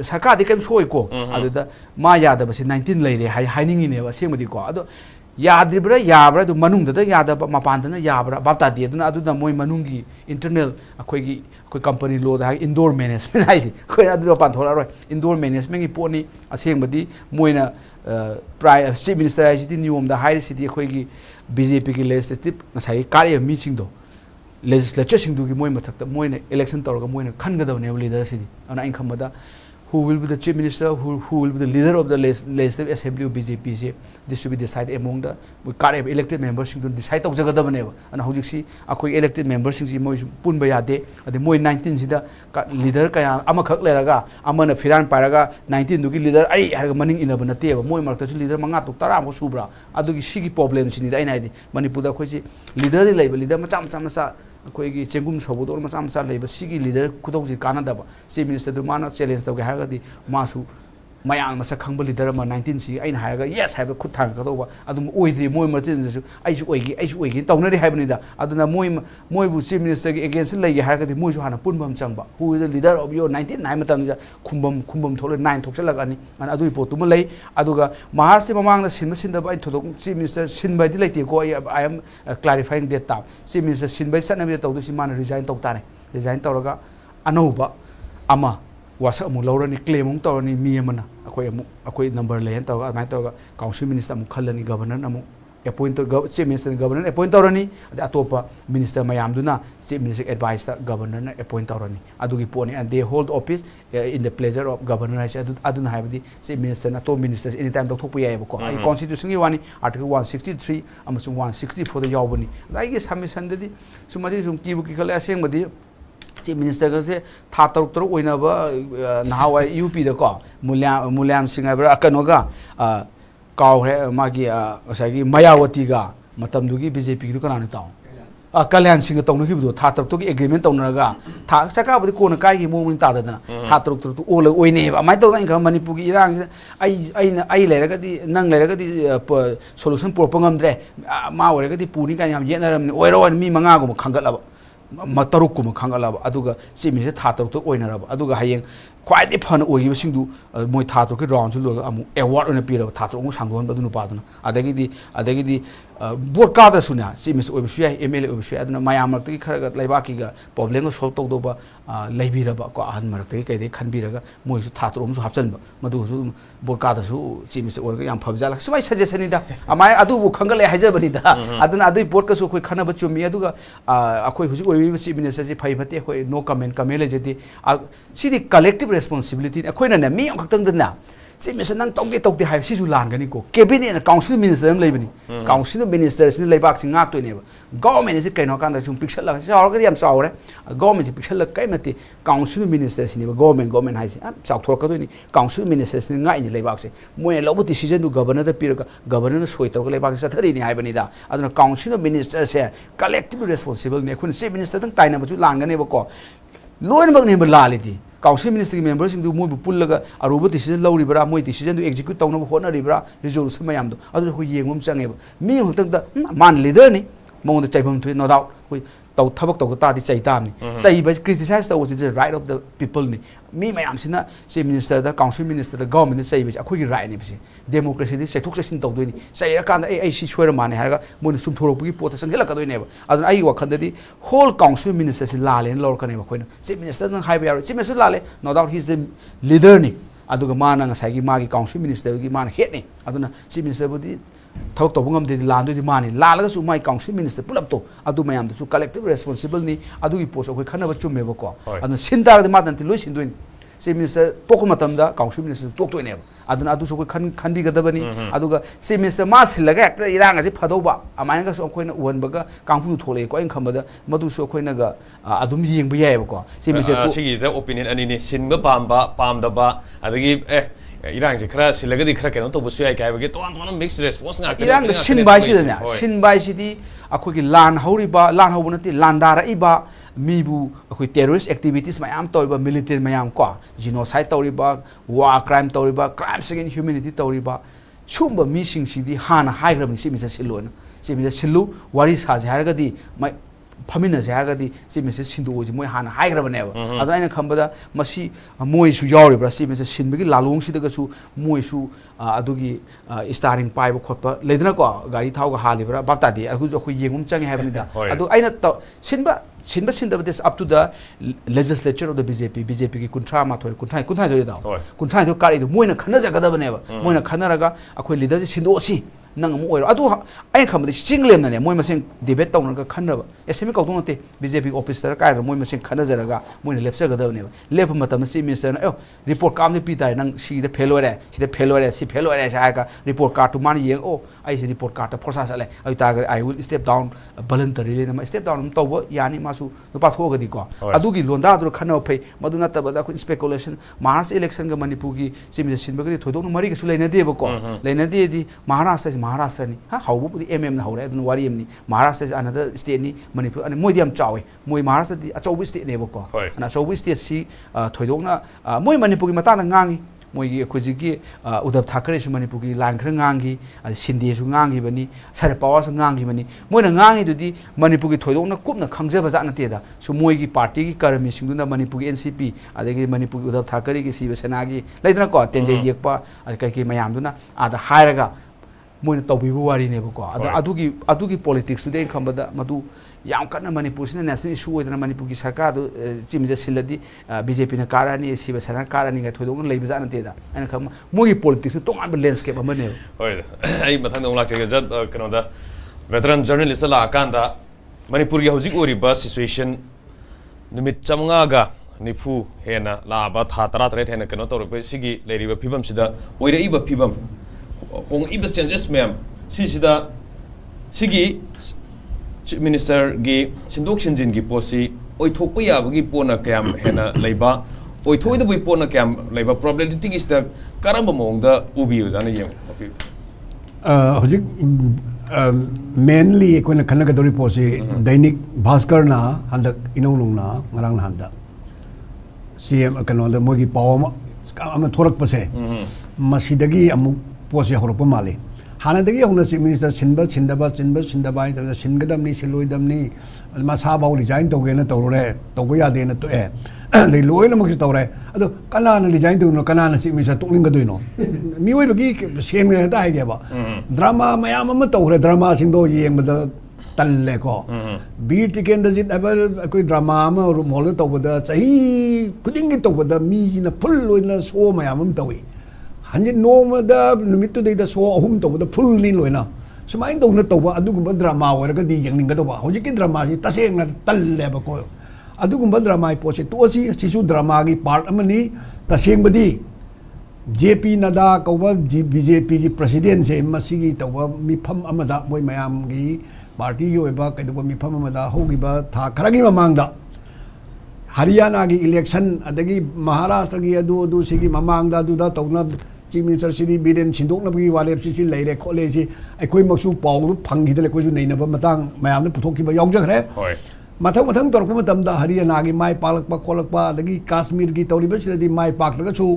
sarkar di kem soi ko adu da ma ya da ba se 19 lere hai hainingi ne ba sengmadi ko adu याद्रिब्रा याब्रा दु मनुंगदा यादब मपानदना याब्रा बापता देदना अदुदा मोय मनुंगी internal अखोयगी अखोय company लो दा indoor management हाइसि खोय अदु पानथोला रोय indoor management की pony असेंबदी Moyna प्राइ chief minister हाइसि नियम दा हाइसिदि अखोयगी BJP की legislative ngasai कार्य मीटिंग दो legislature sing du gi moy mathak ta moy ne election tawra ga moy ne khangadaw ne leader sidi ana in khamada who will be the chief minister who will be the leader of the legislative assembly of BJP se this should be decided among the current elected members sing decide taw jagadab ne ana hojik si akoi elected members sing si moy pun ba yade ade moy 19 sida leader kaya ama khak leraga amana firan paraga 19 du gi leader ai harga maning inaba na te ba moy marta su leader manga tuk tara mo subra adu gi sigi problem sini dai nai di manipur da khoi si leader di level leader macha macha अखोई चेंगुम सबोदोर मचा मचा लेब सिगी leader खुदौजी कानादब chief minister दु माना challenge तौगे हारगदी मासु मयाम मसा खंब leader मा 19 सी आइन हारगा yes HYBE खुद थांग कदौबा अदुम ओइद्रि मोय मचिनजु आइजु ओइगी तौनरि हाइबनिदा अदुना मोयबु चीफ मिनिस्टर के अगेंस्ट लैगे हारगदी मोयजु हाना पुनबम चंगबा who is the leader of your 19 नाइ मतमजा खुंबम थोले 9 थोकचलगानी अन अदुइ पोतुम लै अदुगा महाराष्ट्र ममांगदा सिनबा इन थोदोक चीफ मिनिस्टर सिनबाइदि लैते को I am clarifying that time chief minister सिनबाइ सनबि तौदुसि मान रिजाइन तौताने रिजाइन तौरगा अनौबा अमा वासा अमु लौरनी क्लेम अमु तौरनी मी अमना अखोई नंबर लेन तौगा अदमाइ तौगा काउंसिल मिनिस्टर अमु खल्लनी गवर्नर अमु appoint chief minister governor appoint तौरनी अदे अतोपा मिनिस्टर मयामदुना चीफ मिनिस्टर एडवाइस ता गवर्नर ने अपॉइंट तौरनी अदुगी पोनी and they hold office in the pleasure of governor हाइस अदुना हाइबदी चीफ मिनिस्टर ना तो मिनिस्टर्स एनी टाइम लौथोकपा यायबको आई कॉन्स्टिट्यूशन की वानी आर्टिकल 163 अमसु 164 दा यावबनी दाइगी सबमिशन ददी सुमजी सुम कीबु की खले असेंगबदी चीफ मिनिस्टर से था तरुक तरुक ओइनब नहावा यूपी दको मुल्याम सिंह हाइबरा कनोगा काउरे मागी असागी मायावती गा मतमदुगी बीजेपी की कनाने ताउ कल्याण सिंह तौनखिबदो था तरुक तो एग्रीमेंट तौनरगा था चकाबदि कोन काइगी मोमनि ताददना था तरुक तरुक ओल ओइनेब अमाइ तौदा इंखा मणिपुर की इरांग आई लेरगदी नंग लेरगदी सोल्यूशन पोरपंगमद्रे मा ओरगदी पुनी कानि हम येनरमनि ओइरो मी मंगा गो खंगलब मतरुक कुम खंगलब अदुगा चीफ मिनिस्टर था तरुक तो ओइनरब अदुगा हयें ख्वाइदि फन ओइगिबसिंदु मोय था तरुक राउंड सु लोग अमु अवार्ड ओइना पिरब था तरुक सांगोन बदुनु पादुना अदगिदी बोर्ड कादा सुना चीफ मिनिस्टर ओइबसु याय एमएलए ओइबसु याय अदुना मायाम मरतगी खरगा लैबाकी गा प्रॉब्लम को सॉल्व तौदोबा लैबिरबा को आहन मरतगी कैदे खनबिरगा मोयसु था तरुक हापचनबा मदुसु बोर्ड कादासु चीफ मिनिस्टर ओरगा याम फबजाला सुमाय सजेशनिदा अमाय अदुबु खंगले हाइजबनिदा अदुना अदुइ बोर्ड कसु कोइ खनब चुमी अदुगा अखोइ हुजि ओइबि चीफ मिनिस्टर से फै फते अखोइ नो कमेंट लेजेदि सिदि कलेक्टिव रेस्पॉन्सिबिलिटी अखोइना ने मी खक्तंगदना चीफ मिनिस्टर नंग तौदे हाइ सिजु लानगनी को कैबिनेट काउंसिल मिनिस्टर हम लेबनी काउंसिल मिनिस्टर सिन लेबाक सिंग गातोइनेबा गवर्नमेंट से कैनो कांदा सुम पिक्सल लगा चावरगदि याम चावरे गवर्नमेंट से पिक्सल लग कैमते काउंसिल मिनिस्टर सिनेबा गवर्नमेंट हाइसे चावथोरकदोइनी काउंसिल मिनिस्टर सिन गाइनि लेबाक से मोय लौब डिसीजन दु गवर्नर द पिरगा गवर्नर सोय तौरग लेबाक से थरीनि हाइबनिदा अदना काउंसिल मिनिस्टर से कलेक्टिव रेस्पॉन्सिबल ने खुन चीफ मिनिस्टर तंग ताइना बचु लांगनेबा को लोइनबक नेबा लालिदि काउंसिल मिनिस्टर की मेंबर्स सिंदु मोय पुल्लगा अरुब डिसीजन लौरिबरा मोय डिसीजन दु एग्जीक्यूट तौनब होनरिबरा रिजोल्यूशन मयामदो अदु हो येंगम चंगेबा मी होतंग द मान लीडर नि मोंद चाइबम थु नो डाउट होय तौ थबक तौ तादि चाइतामनि चाइबा क्रिटिसाइज तौ is the right of the people नि मी मयाम सिना chief minister the council minister the government चाइबा अखोइ राइट नि बिसे डेमोक्रेसी दि चैथोक चैसिन तौदोइनि चाइरा कांदा ए सी सोयर माने हारगा मोन सुम थोरपगी पोत संगेला कदोइनेबा अदन आई वखंददि होल काउंसिल मिनिस्टर से लालेन लौरकनेबा खोइना चीफ मिनिस्टर न हाइबा यारो चीफ मिनिस्टर लाले no doubt he is the leader नि अदुगा माना ngasai मागी काउंसिल मिनिस्टर की माना हेड नि अदुना चीफ मिनिस्टर बुदि थबक तौबंगम दे लांदोदि मानि लालगा सु माई काउंसिल मिनिस्टर पुलप तो अदु मयाम दु कलेक्टिव रेस्पॉन्सिबल नि अदुगी पोस्ट अखोइ खनबा चुमेबा को अदुना सिनदागदि मादनति लोइ सिनदोइन चीफ मिनिस्टर तोक मतमदा काउंसिल मिनिस्टर तोकतोइनेबा अदुना अदु सु खनबिगदबनी अदुगा चीफ मिनिस्टर मा सिलगा हेक्ता इरांग असे फदौबा अमायनगा सु अखोइना उहनबगा कांफु थोले को इन खमबदा मदु सु अखोइनागा अदुम येंबा यायबा को चीफ मिनिस्टर सिगी द ओपिनियन अनिने सिनबा पामबा पामदबा अदगी इरांग से खरा सिलगदि खरा केनो तो बुसु याय कायबगे तो मिक्स रेस्पॉन्स nga इरांग सिनबाइसिदना अखोगी लान हौबनति लानदारा इबा मीबु अखोई टेररिस्ट एक्टिविटीज मयाम तौरिबा मिलिटेरी मयाम को जिनोसाइड तौरिबा वार crime तौरिबा crimes against humanity तौरिबा Sumba मीसिंग सिदी हाना हाइग्रबनि सिमिसा सिलोन सिमिसा सिलु वारी साजे हारगदि फमिना से हागदी सी मिसे सिंदो जी मोय हाना हाइग्रबनेबा अदा आइना खंबदा मसी मोय सु यावरिब्रा सी मिसे सिनबगी लालोंग सिदगसु मोय सु अदुगी स्टारिंग पाइब खोप लेदना को गाड़ी थावगा हालिब्रा बाक्तादी अखु येंगुम चंगे हाबनिदा अदु आइना सिनबा सिनदबदे up to the legislature of the BJP की कुंठा माथोय कुंठा दो दा कुंठा दो कारि दो मोयना खना जगदबनेबा मोयना खनारगा अखोय लीडर सिंदोसी नंग मो ओइरो अदु आइ खमदि चिंगलेम नने मोय मसें डिबेट तौनगा खनरबा एसएमई कौदोंते बीजेपी ऑफिसर कायदो मोय मसें खनजरगा मोयना लेपसगदबनेबा लेप मतम सी मिनिस्टर ए रिपोर्ट काम पी ताय नंग सीदे फेल ओरे सी फेल ओरे सागा रिपोर्ट कार्ड टू मान येंग ओ आई से रिपोर्ट कार्ड फोर्सा चले आई ताग I will step down voluntarily नम स्टेप डाउन तौबो यानी मासु नुपा थोगदी को अदुगी लोंदा अदु खनव फै मदु नतबदा खु स्पेकुलेशन महाराष्ट्र इलेक्शन ग मणिपुर की सिम सिनबगदी थोदों मरी गसु लेनदेबो को लेनदेदी महाराष्ट्र नि हा हाउबुदी एमएम ना हौरे अदुन वारी एमनी महाराष्ट्र इज अनदर स्टेट नि मणिपुर अनि मोय दिम चावे मोय महाराष्ट्र दि अचौबि स्टेट नेबो को अना अचौबि स्टेट सी थोदोंना मोय मणिपुर की मताना ngangi मोय की खुजी की उद्धव ठाकरे सु मणिपुर की लाइन खर ngangi अनि सिंधे सु ngangi बनी शरद पवार सु ngangi बनी मोयना ngangi दुदी मणिपुर की थोदोंना कुपना खंगजबा जा नतेदा सु मोय की पार्टी की कर्मी सिंगुना मणिपुर की एनसीपी अदगी मणिपुर उद्धव ठाकरे की शिवसेना की लेदना को तेंजे येकपा अदि कई मयामदुना आदा हायरगा मोइन तौबीबु वारीनेबको अदुगी पॉलिटिक्स टुदे खंबदा मदु याम कन्ना मणिपुर सिना नेशनल इशू ओइदना मणिपुर की सरकार दु चिमजे सिलदी बीजेपी ने कारणी शिवसेना कारणी गा थोदोंग लेबजा नतेदा अन खम मोगी पॉलिटिक्स तोंगान लैंडस्केप अमने होय आई मथंग दंग लाचे जत कनोदा वेटरन जर्नलिस्ट ला आकांदा मणिपुर की हौजिक ओरिबा सिचुएशन निमित चमंगा गा निफु हेना लाबा था तरा तरे हेना कनो तौरबे सिगी लेरिबा फिबम सिदा ओइरेइबा फिबम होंग इबस चेंजेस मैम सिदा सिगी मिनिस्टर गी सिंदोक सिंजिन की पोसी ओइथोप याबगी पोना कयाम हेना लेबा ओइथोइदबई पोना कयाम लेबा प्रोबेबिलिटी की स्टक करम मोंगदा उबियो जाना येम हजिक मेनली कोइन खनगदोरी पोसी दैनिक भास्कर ना हंदक इनोलुंगना ngarang handa सीएम कनोदा मोगी पावम अम थोरक पसे मसीदगी अमु पोसे हरप माले हानादगी होना चीफ मिनिस्टर सिनबा इंटर सिनगदमनी सिलोइदमनी मसा बाउ डिजाइन तोगेना तौरे तौबो यादेना तो ए दे लोइना मक तौरे अदो कनाना डिजाइन तौनो कनाना चीफ मिनिस्टर तोलिंगदोइनो मिओइबगी सेम हेता हाइगेबा ड्रामा मयाम अम तौरे ड्रामा सिंदो येंगबदा तल्ले को बीर टिकेंद जित एबल कोई ड्रामा अम मोल तौबदा चही खुदिंग तौबदा मी न फुल लोइना सो मयाम अम तौई हंजे नोमदा नुमितु देदा सो अहुम तौबदा फुल नि लोइना सुमाइन तौना तौबा अदुगुम ड्रामा ओरगा दी यंगनिंगदोबा हौजिकि ड्रामा जी तसेंगना तल्लेबा को अदुगुम ड्रामा पोसे तोसी सिसु ड्रामा की पार्ट अमनी तसेंगबदी जेपी नदा कौबा बीजेपी की प्रेसिडेंट से मसीगी तौबा मिफम अमदा मोय मयाम की पार्टी की ओइबा कइदोबा मिफम अमदा होगिबा था खरगी ममांगदा हरियाणा की इलेक्शन अदगी महाराष्ट्र की अदु सिगी ममांगदा दुदा तौना चीफ मिनिस्टर सिदी बिरेन सिंदोकनबगी वालेप सिसी लेरे खोले सि अखोय मक्सु पाउ फंगिदले कोजु नैनबा मतंग मयामने पुथोकिबा यावजखरे होय मथंग तोरप मतमदा हरियाणा की माय पालकपा खोलकपा अदगी काश्मीर की तौरिबा सिदी माय पाकरगसु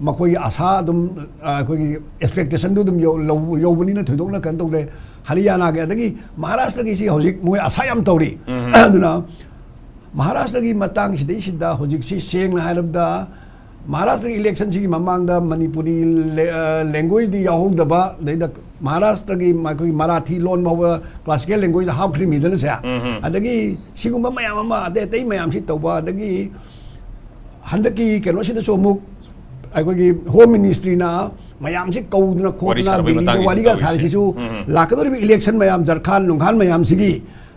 मखोय आशा दुम अखोय एक्सपेक्टेशन दुम यौबनिना थोइदोकना कन तौले हरियाणा के अदगी महाराष्ट्र की सि हौजिक मोय आशा याम तौरी अदुना महाराष्ट्र की मतंग सिदै सिदा हौजिक सि सेंगना हारबदा महाराष्ट्र इलेक्शन की ममांगदा मणिपुरी लैंग्वेज दी याहोगदबा दैदा महाराष्ट्र की कोई मराठी लोन बाव क्लासिकल लैंग्वेज हाफ क्री मिदन से अदगी सिगुम मयाम अदे तै मयाम सि तौबा अदगी हंदकी केनो सिदा सोमुक अखोगी होम मिनिस्ट्री ना मयाम से कौदना खोदना दिल्ली वालीगा सारिसु लाकदोरि इलेक्शन मयाम झारखंड नुंखान मयाम सिगी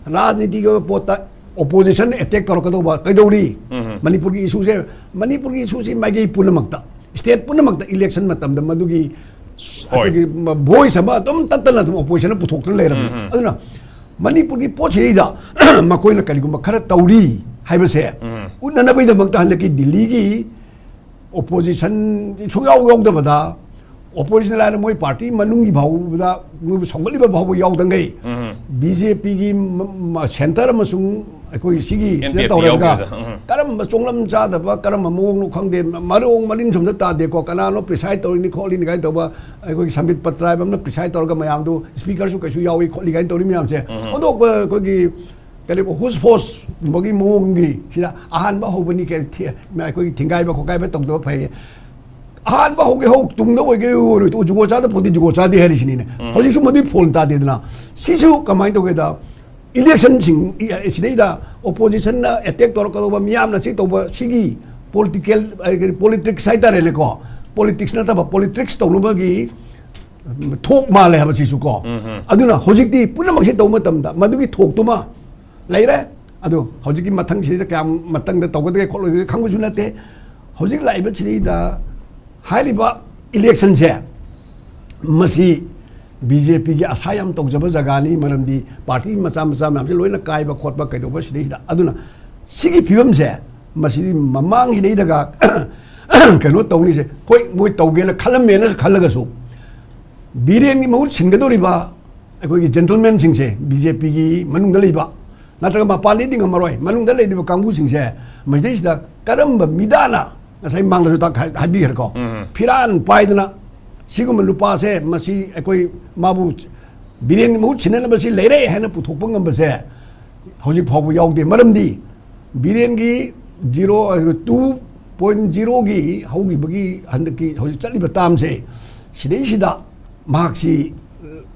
राजनीति के पोता ओपोजिशन अटैक तौरकदोबा कैदौरी मणिपुर की इशू से माइगे पुनमक्ता स्टेट पुनमक्ता इलेक्शन मतम मदुगी वॉइस अब तुम तत्तन तुम ओपोजिशन पुथोक्तन लेरम अदुना मणिपुर की पोछेदा मकोइना कलिगुम खरा तौरी हाइबसे उन्ननबैदमक्ता हंदकी दिल्ली की ओपोजिशन सुयाव यावदबदा ओपोजिशन लाइन मोई पार्टी मनुंगी भावदा मोई संगलिबा भाव यावदंगै बीजेपी की सेंटर अमसुंग अखोई सिगी से तौरगा करम चोंगलम चादबा करम मोंगनो खंगदे मरोंग मरिन सुमदा तादेको कनानो प्रिसाइड तौरिनी खोलिनी गाय तौबा अखोई संबित पत्राय बमना प्रिसाइड तौरगा मयामदो स्पीकर सु कैसु यावी खोलि गाय तौरि मयाम से ओदो अखोई cái này hút phốt một cái mông gì thì là ăn bao hộp bên cái thì mà cái thằng gai bao cái tổng đó phải ăn bao cái hộp tung đó cái rồi tôi chụp ra đó tôi chụp ra đi hay gì này họ chỉ số mà đi phun ta đi đó xí xíu cái máy tôi cái đó election chính đây là opposition là attack đó cái đó miam là chỉ đó sigi politics side này là có politics là ta politics tổng nó cái thuộc mà lại mà chỉ số có anh nói hồi đi bữa nào mà sẽ tàu mà tầm đó mà đôi cái thuộc tôi mà lấy đấy hồi cái mặt thằng chỉ là cái mặt thằng để tàu cái con lôi không có chuyện là thế hồi lại bất chỉ là hai mươi ba election sẽ mà si BJP cái asayam tàu chấp jaga ni mà làm đi party mà làm làm cho lối là cái và khót và cái đó bất chỉ là anh nói si cái phim sẽ mà si mà mang cái đấy là cái nó tàu này sẽ mỗi tàu cái là khăn làm nó khăn là cái số 비례 니 뭐 친구들이 봐. 거기 젠틀맨 징세 BJP 만웅달이 봐. 나타가 마 팔리딩 말로이 만웅달이 봐 강부 징세. 마이데시다 까름바 미다나. 사이 망라서 다 하비 할거. 피란 파이드나 지금은 루파세 마시 거기 마부 비례 뭐 친애는 마시 레레 해는 부톡번 건 버세. 호지 포부 용데 마름디 비례기 2.0기 하우기 버기 한득기 호지 잘리바 땀세. 시대시다 마학시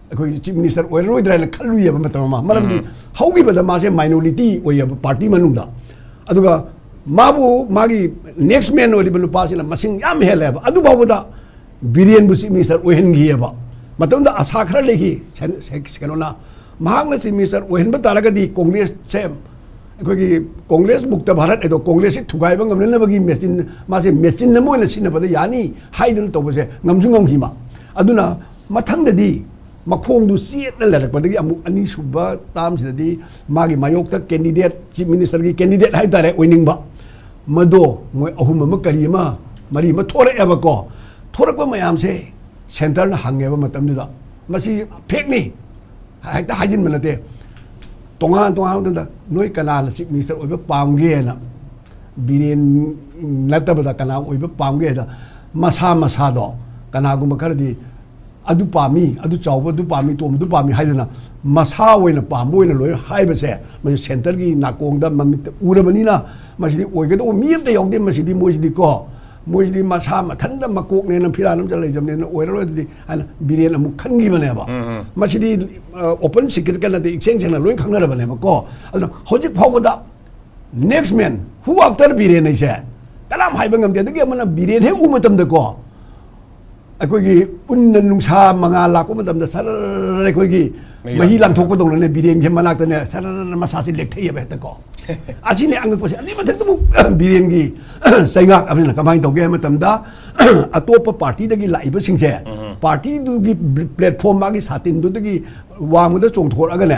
그 chief minister 오이로이드라는 칼루이야 맞다마 말함디 하우기보다 마세 마이너리티 오이야 파티 만웅다 아두가 마부 마기 next man 오리블 파시나 마싱 얌 헬레바 아두 바보다 비리엔 부시 minister 오헨기야바 맞던다 아사크라 레기 세케노나 마학나 chief minister 오헨바 따라가디 congress 셈 거기 congress 묵다 바랏 에도 congress 투가이바 ngom는 버기 메신 마세 메신 너모나 신나바다 야니 하이든 또 보세 남중감기마 아두나 마탕데디 마콩도 시에를 내락바데기 아무 아니 수바 땀시데디 마기 마욕다 캔디데이트 chief minister기 캔디데이트 하이다레 오이닝바 마도 뭐 어흠 뭐 까리마 마리 뭐 토레야바고 토르고 마얌세 센터나 항해바 마땀니다 마시 팩니 하이다 하진 말라데 동안 된다 너희 까나나 chief minister 오이바 빵게나 비린 나타바다 까나 오이바 빵게다 마사도 까나고마 카르디 adu pami adu chawba du pami tom du pami haidana masa oina pambo oina loi haibase ma center gi nakong da mamit urabani na masidi oige do mi de yongde masidi moisidi ko moisidi masa ma thanda makok ne na phira nam jalai jamne na oira loi di ana biren amu khangi bane ba masidi open secret kana de exchange na loi khangna ra bane ba ko adu hojik phogoda next man who after biren ise kalam haiba ngamde de mana biren he umatam de ko अकोगी उन्न नुंसा मंगा लाको मतलब sir अकोगी मही लांथोक पदों ने villain के मनाक ने sir मसासी लेखते ये बेहतर को आज ने अंग पसे अनि मथक तो बिरेन की सैंगा अबने कमाई तोगे मतलब दा अतोप पार्टी दगी लाइब सिंसे पार्टी दुगी प्लेटफॉर्म मागी सातिन दुगी वांग द चोंथोर अगने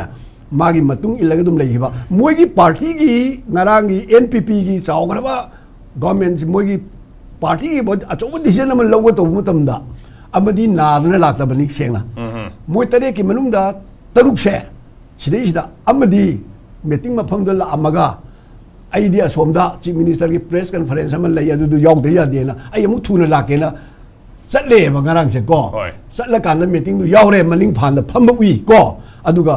मागी मतुंग इलग दुम लेहिबा मोगी पार्टी की नरांगी एनपीपी की चावगरबा गवर्नमेंट मोगी पार्टी की बहुत अचौब डिसीजन में लौग तो मतमदा अमदी नादने लाक्तबनी सेंगना मोय तरे की मनुंगदा तरुक से सिदेसिदा अमदी मीटिंग मफम द लामगा आइडिया सोमदा चीफ मिनिस्टर की प्रेस कॉन्फ्रेंस में लय अदु यौगदे यादेना आई अमु थुना लाकेना चले बंगारंग से को चल कान मीटिंग दु यावरे मनिंग फान द फमबुई को अदुगा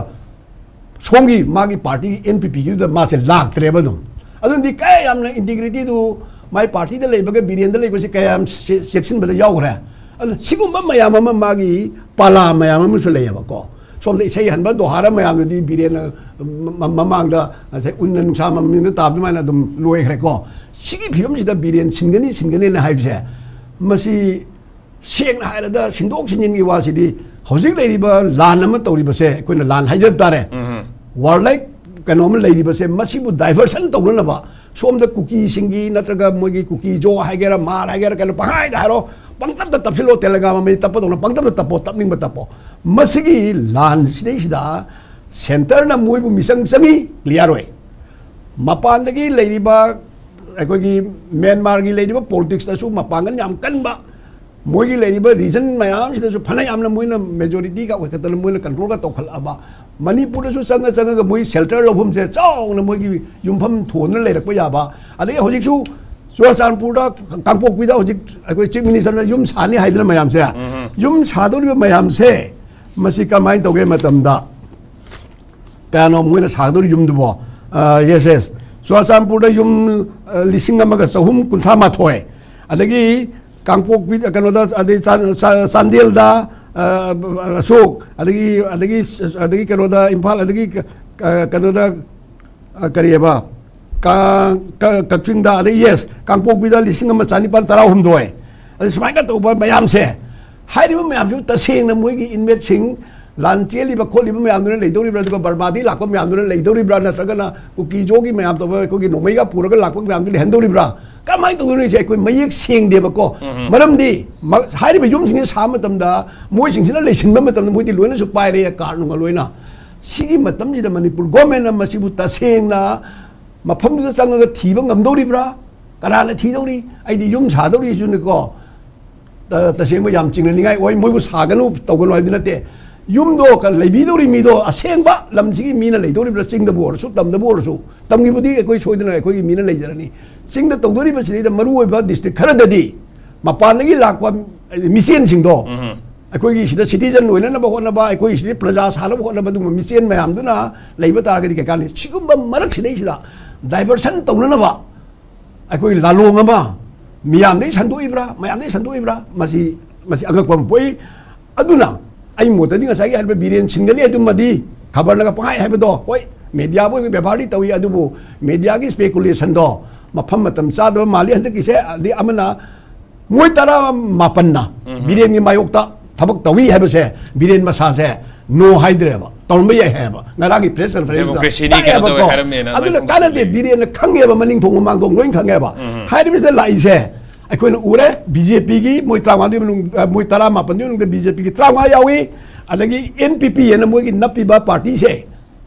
सोंगी मागी पार्टी एनपीपी की द मा से लाक्तरे बदुम अदुंदी काय यामना इंटीग्रिटी दु माई पार्टी द लेबगे बिरेन द लेबसे कयाम सेक्शन बद यावरे सिगुम मयाम मागी पाला मयाम मुसु लेयबको सोम दे इसे हनबा दोहारा मयाम दी बिरेन ममांग द उन्न नुसा ममिन ताब माना दम लोयखरे को सिगी फिबम सिदा बिरेन सिंगनी ना हाइबसे मसी सेंग हायरदा सिंदोक सिंगिन वासिदी हौजिक लेरिबा लान अम तौरिबसे कोइना लान हाइजब तारे वार लाइक कनोम लेरिबसे मसीबु डाइवर्सन तौरनबा सोमद कुकी सिंगी नत्रगा मोगी कुकी जो हाइगेरा मार हाइगेरा कन पहाय दारो पंगतब तपसिलो तेलगा में तपदो पंगतब तपो तपनिंग तपो मसिगी लान सिदेसिदा सेंटर ना मोइबु मिसंग संगी क्लियर होय मपानदगी लेरिबा अकोगी म्यांमार की लेरिबा पॉलिटिक्स तसु मपांगन याम कनबा मोगी लेरिबा रीजन मयाम सिदसु फना यामना मोइना मेजॉरिटी का ओखतल मोइना कंट्रोल का तोखल अबा मणिपुर चंग मोई शेल्टर लौफम से चाउना मोगी युमफम थोन लेरक याबा अदे होजिकसु चुरचानपुर कांपोकपीद होजिक अखोई चीफ मिनिस्टर युम सानी हाइदना मयाम से युम सादोरिबा मयाम से मसी कमाई तौगे मतमदा kano moina sagdori yum dubo yes yes Churachandpur yum lising amaga sahum kuntha mathoi adagi kangpok bi kano da adi Sandel da Asok adagi kano da Imphal adagi kano da karieba Kaching da adagi yes kangpok bi da lising ama chanipan tarahum doi adi sumai ka to ba mayam se hairiba mayam ju taseng na moi gi invest sing lan cheli ba kholi ba mayam dun leidori bra ko barbadi lakpa mayam dun leidori bra na tragana ku ki jogi mayam to ko gi nomai ga pura ga lakpa mayam dun hendori bra kamai to dun se ko mayek seng de ba ko maram di hairiba yum sing sa matam da moi sing sina leisin ba matam moi ti loina su pai re ka nu ga loina sigi matam ji da Manipur government na masibu taseng na mafam du sang ga thi ba ngamdori bra kana na thi dori ai di yum sa dori su ne ko taseng ba yam ching ni ngai oi moi bu sa ga nu to ga loi din te yum do ka leibi dori mi do aseng ba lam sigi mi na leidori bra sing da bor su tam da bor su tam gi budi koi choi dina koi mi na leijarani sing da to dori ba si da maru oi ba district khara da di mapan gi lakwa mission sing do koi gi sida citizen loina na ba hona ba koi sida praja sala ba hona ba du mission mayam du na leiba tar ga di ka ni sigum ba marak sidai sida diversion to na ba koi lalong ma miyam dei sandu ibra mayam dei sandu ibra masi agak pam poi aduna ai mo ta dinga sai ha biren chingani adu madi khabar na ka pai ha do hoi media bo bebari tawi adu bo media gi speculation do mafam matam cha do mali han ki se adi amana moi tara mapanna biren gi mayok ta thabak tawi ha se biren masa se no haidre ba torme ya ha ba ngara gi press conference democracy ni ka do harame na adu kana de biren khangye ba maning thong mang dong loin khangye ba haidre se lai se अखोन उरे BJP की मोई त्रांगा मोई तरा मापन BJP की त्रांगा यावी अदगी NPP N मोई की नपीबा पार्टी से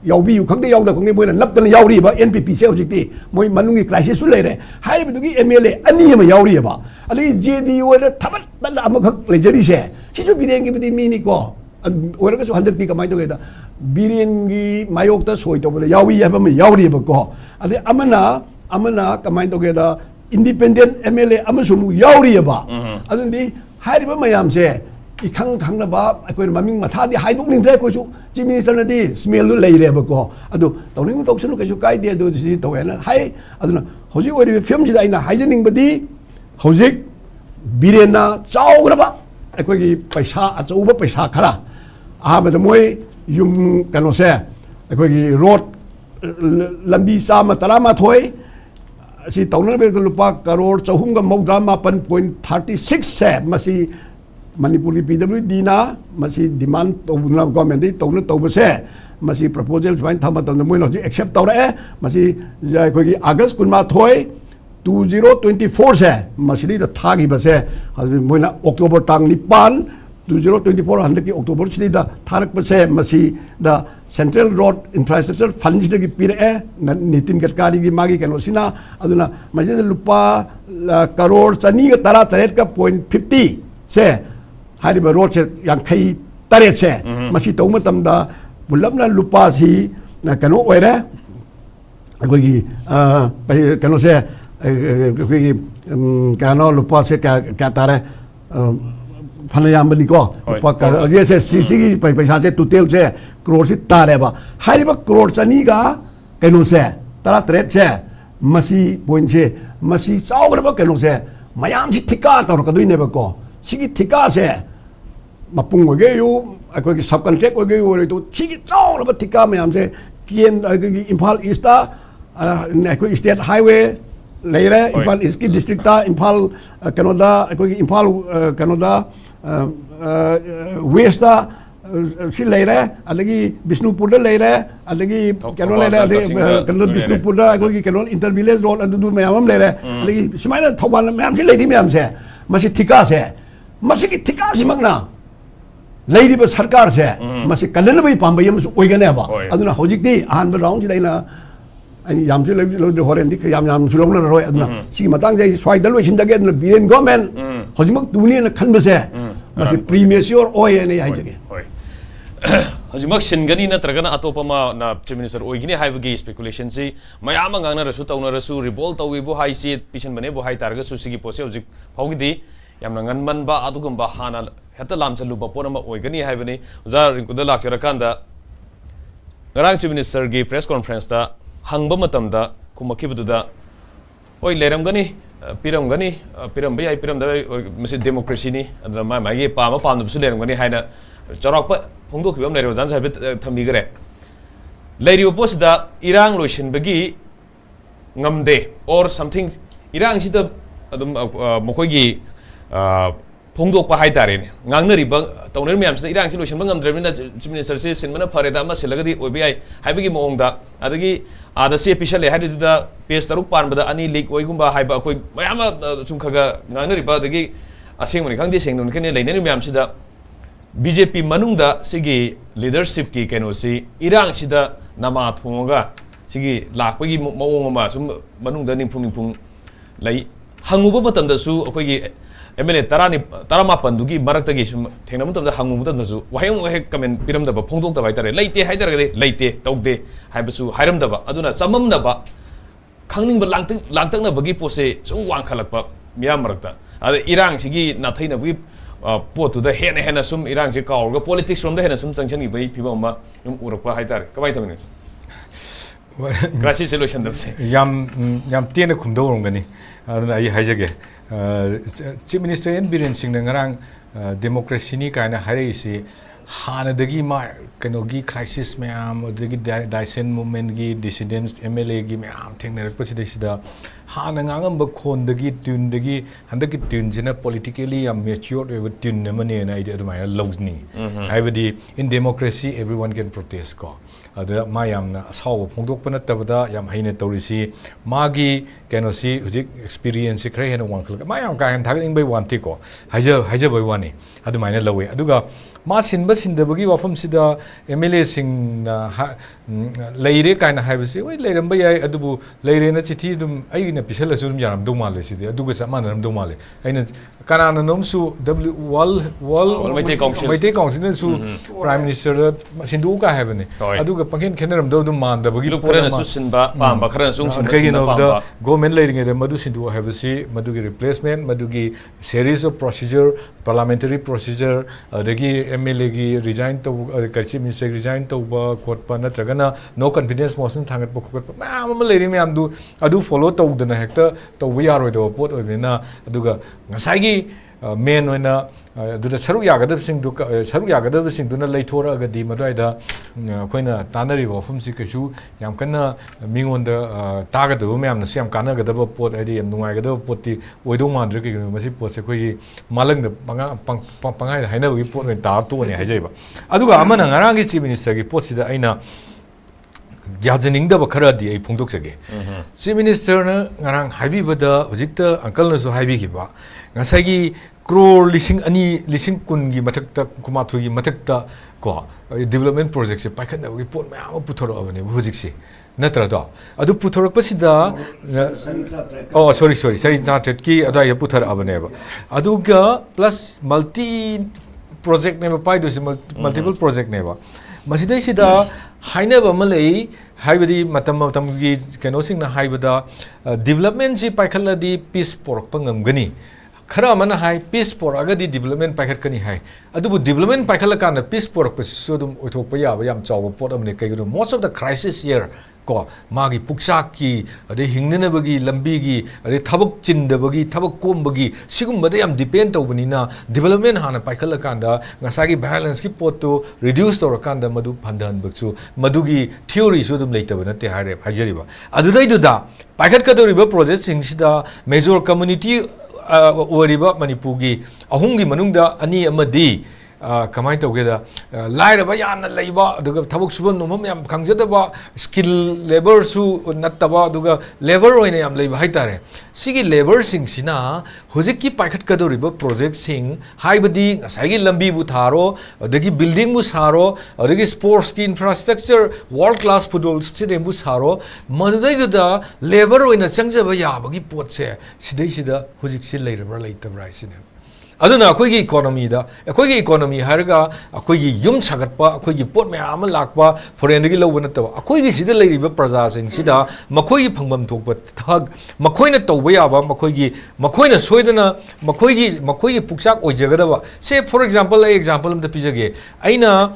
यावी खंगदे यावदा खंगदे मोई नपदन यावरीबा एनपीपी से होजिकती मोई मनुंगी क्राइसिस सु लेरे हाइबदुगी एमएलए अनी अमा यावरीबा अदगी जेडीयू रे थबत तन अमखक लेजरी से सिसु बिरेंगी बदी मीनी को ओरगसु हंदकती कमाई तो गेदा बिरेंगी मायोकता सोई तो बोले यावी हबा मे यावरीबा को अदे अमना कमाई तो गेदा independent MLA amasunu yauri ba adundi hariba mayam se ikhang khangna ba akoi maming matha di haiduk ning dre ko su chief minister na di smell lu leire ba ko adu tawning toksunu ka su kai de adu si to na hai aduna hoji ori film ji daina haijening badi hoji birena chawgra ba akoi gi paisa achau ba paisa khara a ba moi yum kano se akoi gi road lambi sa ma tara ma thoi si taunan be lupa crore chahum ga mawdra 8.36 se masi Manipuri PWD na masi demand to government di tawna to se masi proposal join thama tam moi logic accept tawra e masi koi gi August kunma thoi 2024 se masi da thagi ba se moina October tang nipan 2024 handaki October sidi da tharak pa se masi da Central Road Infrastructure Fund ki pire Nitin Gadkari ki magi kano sina aduna majid lupa crore chani ga tara taret ka 0.50 se hariba road se yang khai taret se masi to matam da bulabna lupa si na kano oire ko gi kano se ko gi kano lupa se ka tare फनयाम बनी को ये से CC की पैसा से total से करोड़ से तारे बा हाइबा करोड़ चनी का कैनो से तरा त्रेट से मसी पॉइंट से मसी चावर बा कैनो से मयाम से ठिका तौर का दुई ने बा को सिगी ठिका से मपुंग गे यू अको की सब कॉन्ट्रैक्ट गे यू रे तो सिगी चावर बा ठिका मयाम से किएन इम्फाल ईस्ट अको स्टेट हाईवे लेरे इम्फाल ईस्ट की डिस्ट्रिक्ट ता इम्फाल कनोदा अको इम्फाल कनोदा west si leire adagi Bishnupur da leire adagi kano leire kano Bishnupur da koi kano intervillage road adu mayam leire adagi simaina thoban mayam si leidi mayam se masi thika se masi ki thika simangna leidi ba sarkar se masi kalena bai pamba yam su oigane ba aduna hojik di ahan ba round si leina yam si leidi horen di yam su longna roi aduna si matang jai swai da loi sin da ge aduna biren government hojik dunia na khan ba se masi premature oye ne ai jage हजिमक सिनगनी नत्रगना अतोपमा ना chief minister ओइगिनी हाइबगी speculation सी मयाम गांगना रसु तौना रसु रिबोल तौइबो HiAce पिसन बने बो high तारगा सुसिगी पोसे हजिक फाउगिदी यामना ngनमन बा अदुगुम्बा हाना हेता लामचलु बपोरमा ओइगनी हाइबनी उजा रिंकुदा लाक्चरकांदा ngarang chief minister gi press conference ta hangba matam da kumakibduda oi leramgani piramgani piram bai piram da masi democracy ni adra ma ma gi pa ma pam du su leramgani haina chorok pa phongdo khibam lero jan sabe thambi gare leiri opos da irang loishin bagi ngamde or something irang sida adum mokoi gi phongdok pa haitare ne ngangnari ba tawner myam sida irang si loishin bang ngamdre na chief minister se sinmana phare da ma silagadi obi ai haibagi moong da adagi ada se official le hadi da page taruk pan bada ani leak oi gumba haiba koi mayama sum khaga ngangnari ba adagi aseng mani khangdi seng nun kene leinani myam sida BJP manungda sigi leadership ki keno si irang sida nama thonga sigi lakpagi maong ma sum manungda ningphung lai hanguba matamda su akogi MLA tarama pandugi maraktagi sum thengna matamda hangu matamda su wahayong wahe kamen piramda ba phongdong ta baitare leite haidaragade leite tawde haibasu hairamda ba aduna samamna ba khangning ba langtang na bagi pose sum wang khalakpa miyam marakta ada irang sigi na thaina bagi potu da hena sum irang se kaurga politics from da hena sum changchan gi bai phibam ma yum urakpa haitare kabai thamne crisis solution da se yam tiene khumdo rongani aduna ai haijage chief minister en biren singh ngarang democracy ni kaina harai si hana dagi ma kanogi crisis mayam dagi daisen movement gi dissidents MLA gi mayam thengner president sida hana ngangam ba khon dagi tun dagi handaki tun jina politically am mature with tun namane na idea adumai logni haibadi in democracy everyone can protest ko adha mayam na saw phongdok pana tabada yam haine torisi magi kenosi hujik experience khre hena wan khal mayam ka han thaging bai wan ti ko haja bai wani adumai na lawe aduga ma sinba sindabagi wafam sida MLA sing na leire kaina haibasi oi leiram bai ai adubu leire na chithi dum ai na pisala su dum yaram dum male sidi aduga sama na dum male aina kanana nom su wall mai te council su prime minister sindu ka habane aduga pangin khenaram do dum man da bagi khara su sinba pamba khara su sinba pamba government leiring de madu sindu habasi madugi replacement madugi series of procedure parliamentary procedure adagi MLA gi resign to chief minister resign to ba court pa natragana no confidence motion thangat pa khot pa ma leiring me amdu adu follow to dana hekta to we are do pot oina aduga ngasai gi main oina aduda saru yagadab sing duna leithora agadi madaida koina tanari wafum si kesu yam kana mingonda tagadu me amna siam kana gadaba pot adi yam nungai gadaba poti oidong mandre ke masi pot se koi malang da pangai haina gi pot ne tar to ne hajaiba aduga amana ngarang gi chief minister gi pot sida aina yajaning da bakara di ai phongdok sage chief minister na ngarang haibi bada hojikta uncle na so haibi gi ba ngasai gi crore lising kun gi mathakta kumathu gi mathakta ko development project se paikhat na gi pot ma puthoro abane hojik se natra da adu puthoro pasida oh sorry sarita tret ki ada ya puthar abane ba adu ga plus multi project ne pai do multiple project ne ba masidai sida haina ba malai haibadi matam gi keno sing na haibada development ji paikhala di peace pork pangam gani khara mana hai peace pork agadi development paikhat kani hai adubu development paikhala kana peace pork pasudum othok ya yam chaw pot amne kai most of the crisis here ko magi puksa ki ade hingnena bagi lambi gi ade thabak chinda bagi thabak kom bagi sigum bade yam depend tawbani na development hana paikhala kanda ngasagi balance ki pot to reduce tor kanda madu phandan baksu madugi theory su dum leitabana te hare hajari ba adudai duda paikhat kadoriba project sing sida major community oriba manipur gi ahungi manungda ani amadi kamai tawgeda lairaba yamna leiba aduga thabuk subam nomam yam khangjadaba skill labor su nattaba aduga labor oina yam leiba haitare sigi labor sing sina hojik ki paikhat kadoriba project sing haibadi ngasai gi lambi bu tharo adagi building bu saro adagi sports ki infrastructure world class football stadium bu saro madai da labor oina changjaba yabagi pot se sidai sida hojik si leirabra leitabra sine aduna akoigi economy da akoigi economy harga akoigi yum sagatpa akoigi pot mya ama lakpa foreign gi lobo na tawa akoigi sida leiriba praja sing sida makoigi phangbam thokpa thag makoina tawba yaba makoina soidana makoigi puksak oijagadaba say for example am ta pijage aina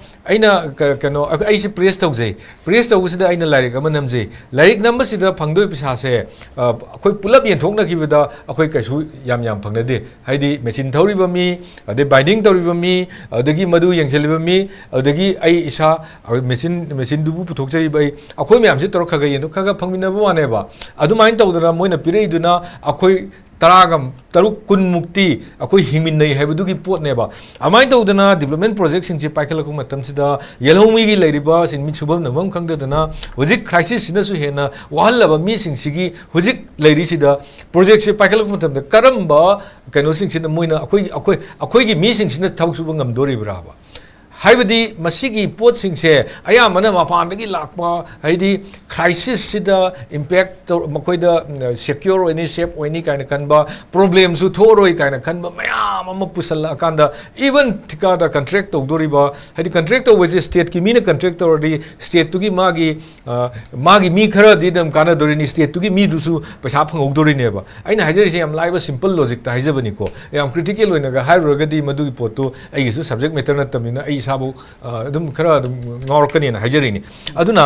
kano aisi press tawjai press tawsida aina larik ama namjai larik number sida phangdoi pisa se akoi pulap yen thokna kibada akoi kaisu yam phangnade haidi machine thoriba mi ade binding thoriba mi adagi madu yengcheliba mi adagi ai isa machine dubu puthokjai bai akoi myam se torok khaga yen khaga phangmina ba wane ba adumain tawdara moina pirei duna akoi taragam taruk kun mukti akoi himin nei haibudugi pot neba amai tawdana development project sing che paikhala ku matam sida yelhomi gi leiriba sin mi subam namam khangda dana hojik crisis sina su hena wahallaba mi sing sigi hojik leiri sida project se paikhala ku matam da karamba kaino sing sina moina akoi gi mi sing sina thau suba ngam dori braba haibadi masigi pot sing se aya mana mapan dagi lakpa haidi crisis sida impact makoida secure any safe any kind kanba problem su thoroi kind kanba mayam ama pusalla kanda even thika da contract to doriba haidi contractor which is state ki mina contractor di state tu gi magi mi khara di dam kana dorini state tu gi mi dusu paisa phangok dori neba aina hajari se am live simple logic ta hajabani ko am critical oina ga hairoga di madu gi potu ai su subject matter na tamina ai sabu dum khara ngorkani na hajari ni aduna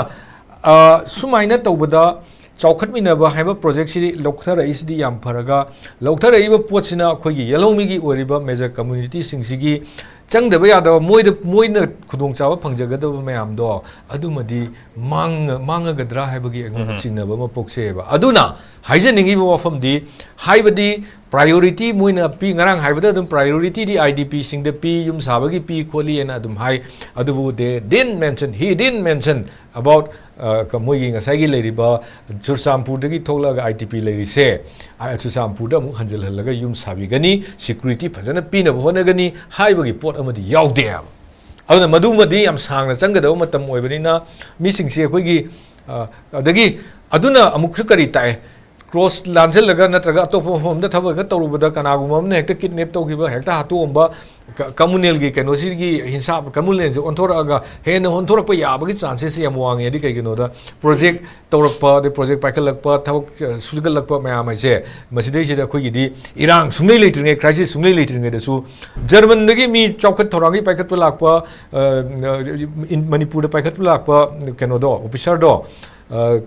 sumaina tawbada chaukhatminaba haiba project si lokthara isdi yam pharaga lokthara iba pochina khogi yelhomi gi oriba major community singsigi changdaba yada moina khudong chawa phangjagadaba mayam do adumadi mangagadra haibagi engma chinaba ma pokseba aduna haijaningi ba wafamdi haibadi priority moina pi ngarang haibada dum priority di idp sing the pi yum sabagi pi kholi ena dum hai adubu he didn't mention about kamoyi ngasagi leiriba chursampur dagi tholaga itp leiri se chursampur da mu hanjal halaga yum sabi gani security phajana pina honagani haibagi pot amadi yaude aduna madumadi yam sangna changada matam oibanina mising se khoigi adagi aduna amuksu kari tai cross lanjel laga natraga to hom da thaba ga tawrubada kanagumam ne hekta kidnap tawgiba hekta hatomba communal gi kenosi gi hinsa communal je onthora aga hen onthora pa yaba gi chances yam wange di kai gino da project tawrakpa de project paikalakpa thawak sugalakpa mayam se masidei se da khoi gi di irang sungai leitringe crisis sungai leitringe da su german gi mi chawkhat thorangi paikat pa lakpa in manipur da paikat pa lakpa keno do officer do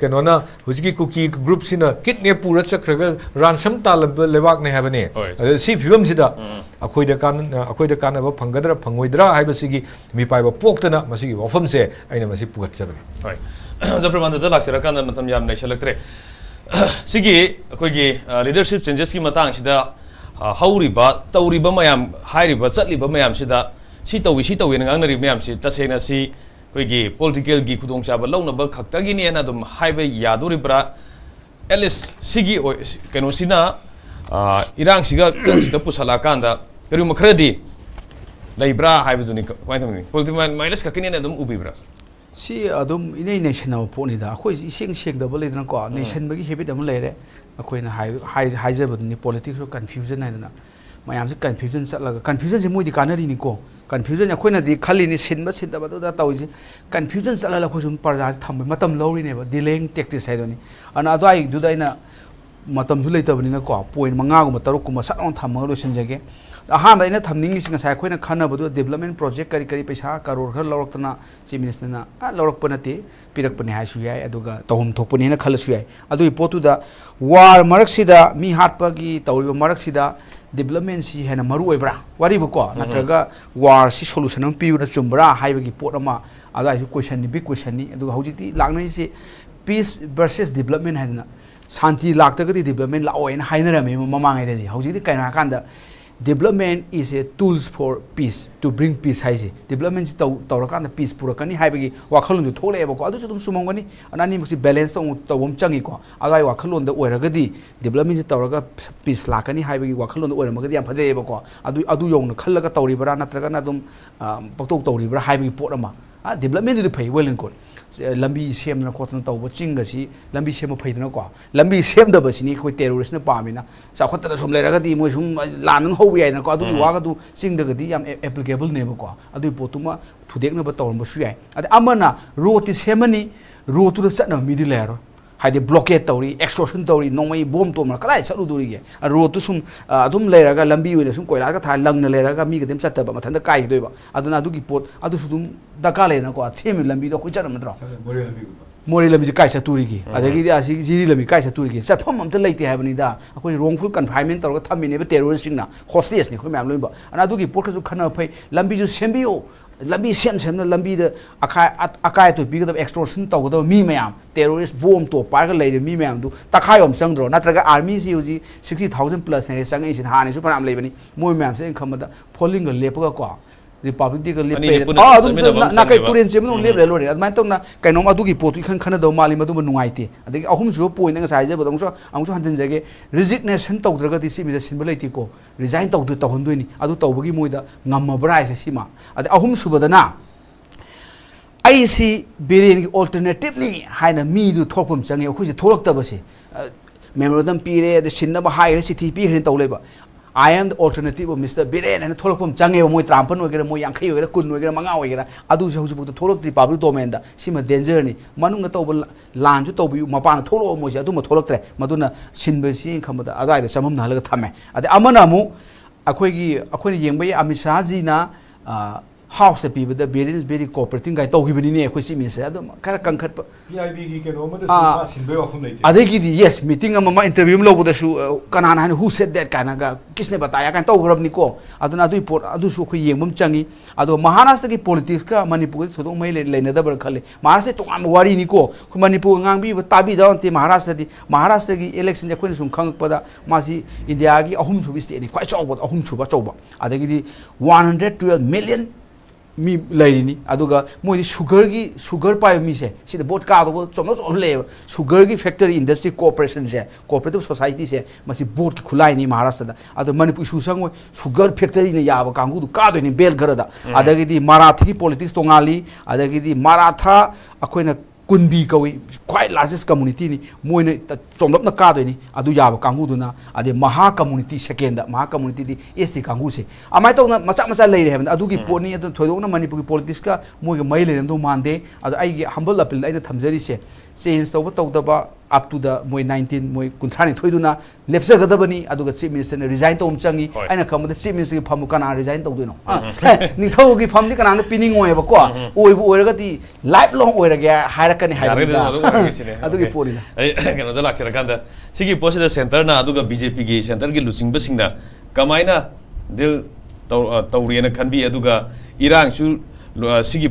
kenona hujiki cookie group sina kidnap pura chakraga ransom talab lewak ne habane si phibam sida akoida kan ba phangadra phangoidra haibasigi mi paiba poktana masigi wafam se aina masi pugat chabani hoi japrabanda da laksira kan matam yam nei selektre sigi akoigi leadership changes ki matang sida hauriba tauriba mayam hairiba chatliba mayam sida si tawi ngangnari mayam si tasena si koigi political gi khudong chaba launa ba khakta gi ne na dum haibe yaduri bra at least sigi keno sina irang siga kan sida pusala kanda peru makradi laibra haibe duni kwai tamni political minus ka kini na dum ubi bra si adum inai nation na poni da khoi sing da bole dan ko nation bagi habit am lere akoi na hai jaba ni politics so confusion na na mayam se confusion chatlaga confusion se moi di kanari ni ko confusion akoina di khali ni sinba sinda ba da tawji confusion chala la khosum parja tham matam lori ne ba delaying tactics hai doni ana adai du daina matam thu leitabani na ko point manga gu mataruk ku masat on tham lo sinjage aha ba ina thamning singa sai khoina khana ba development project kari paisa karor khar loroktana chief minister na lorok panati pirak pani ha su yai aduga tawum thokpani na khala su yai adu potu da war marak sida mi hatpa gi tawri marak sida development si hena maru oibra wari ko natraga war si solution am piu na chumbra haibagi pot ama ada is question ni big question ni adu hojiti langnai si peace versus development haina shanti lakta gadi development la oin hainara me mamangai de hojiti kaina kanda development is a tools for peace to bring peace haisi development tawrakanda peace purakani haibagi wakhalun ju thole ba ko adu chudum sumongani anani musi balance tawum changi ko agai wakhalun da oiragadi development tawraga peace lakani haibagi wakhalun da oiramagadi yam phajai ba ko adu yong khallaga tawribara natraga na dum paktok tawribara haibagi pot ama development du phai well ko lambi sem na khotna taw bo ching ga si lambi sem phai na ko lambi sem da ba si ni khoi terrorist na pa mi na sa khot da som le ra ga di mo sum lan ho wi na ko adu wa ga du ching da ga di yam applicable ne ba ko adu potuma thudek na ba taw ba su yai ade amana road ti semani road tu da sat na mi di le ro haide blockade tawri extortion tawri nomai bomb to mar kalai chalu duri ge road tu sum adum le ra ga lambi wi sum koila ga tha lang na le ra ga mi ga dem chat ba mathan da kai doi ba aduna adu gi pot adu su dum da ka le na ko themi lambi do ko chat ma dro mori lambi kai cha turi gi adagi di asi jiri lambi kai cha turi gi chat pham am ta leite ha bani da akoi wrongful confinement tar ga thami ne ba terrorist sing na hostage ni ko mam loi ba ana adu gi pot ka su khana phai lambi ju sembi lambi sem na lambi da akai to bi ga extortion taw ga mi mayam terrorist bomb to par ga leire mi mayam du takhai om sang dro natraga army si uji 60000 plus ne sang isin ha ne su param leibani moi mayam se khamada falling ga lep ga ko republic di ga lep na kai turen sem no lep le lo re adman tong na kai no ma du gi potu khan khana do mali ma du nuai te adagi ahum su point nga sai je bodong so ang so hanjen jage resignation taw dra ga ti si mi sin balai ti ko resign taw du taw hon doi ni adu taw bagi moi da ngam brai se sima ade ahum su badana ai si biren gi alternative ni haina mi du thokpum change khu si tholak ta ba se memorandum pire de sin na ba hai re si ti pi hin taw le ba I am the alternative of Mr. Biren and Tolopum Change or Moy Trampan or Moy Yankee or Kun or Manga. Adu who's put the Tolop the public domain, Sima danger, Manunga Toba Lanju Tobu, Mapana Tolo, Moja, Duma Tolotre, Maduna, Sinbesi, Kamada, Ada, Samum Nalaga Tame. At the Amanamu, Aquagi, Yangway, Amishazina, house the people, the Biren is very cooperating. I told him in a question, he said, Karakan PIB can almost Adegi, yes, meeting a mama interview low with the shoe, Kanan, who said that Kanaga, Kisne, but I can talk of Nico. I don't know, Adusu Yamum Changi, Ado Maharastaki politics, Manipur, so don't mail it, Lenada Kali. Mahase to Amwari Nico, Manipur, Nambi, but Tabi down to Maharastaki election, the Queen from Kangpada, Masi, Indiagi, Ahum to be staying quite over, Ahum Chuba. Adegi 112 million. Mi lady ni aduga moi sugar pai mi se si the boat ka do so much on le sugar gi factory industry corporation se cooperative society se masi boat khulai ni maharashtra da adu manipur su sang sugar factory ni ya ba kangu du ka do ni bel gara da adagi di marathi politics tongali adagi di maratha akoina Kunbi Kawi, quite largest community ni Moine Chomlop na Kado ni Adu Yaba Kanguduna, Ade Maha community second, Maha community is the Kanguse. I might own Masa lady heaven, Aduki Pony at the Toyona Manipuri Politica, Moy Mail and do Monday, I get humble appeal like the Tamzeri say, since the Wataba up to the Moy 19 Moy Kuntani Toyduna, Lepsa Gadabani, Aduga Chief Minister resigned to Changi, and I come with the Chief Minister Pamukana resigned to Duno. Nitogi Pamdikan and the pinning way of a qua, or the lifelong or a higher kan hai adu ki pori kano da lakchara kanda sigi posida center na adu ga BJP gi center gi lusing ba singda kamaina dil tawriana khanbi adu ga irang su sigi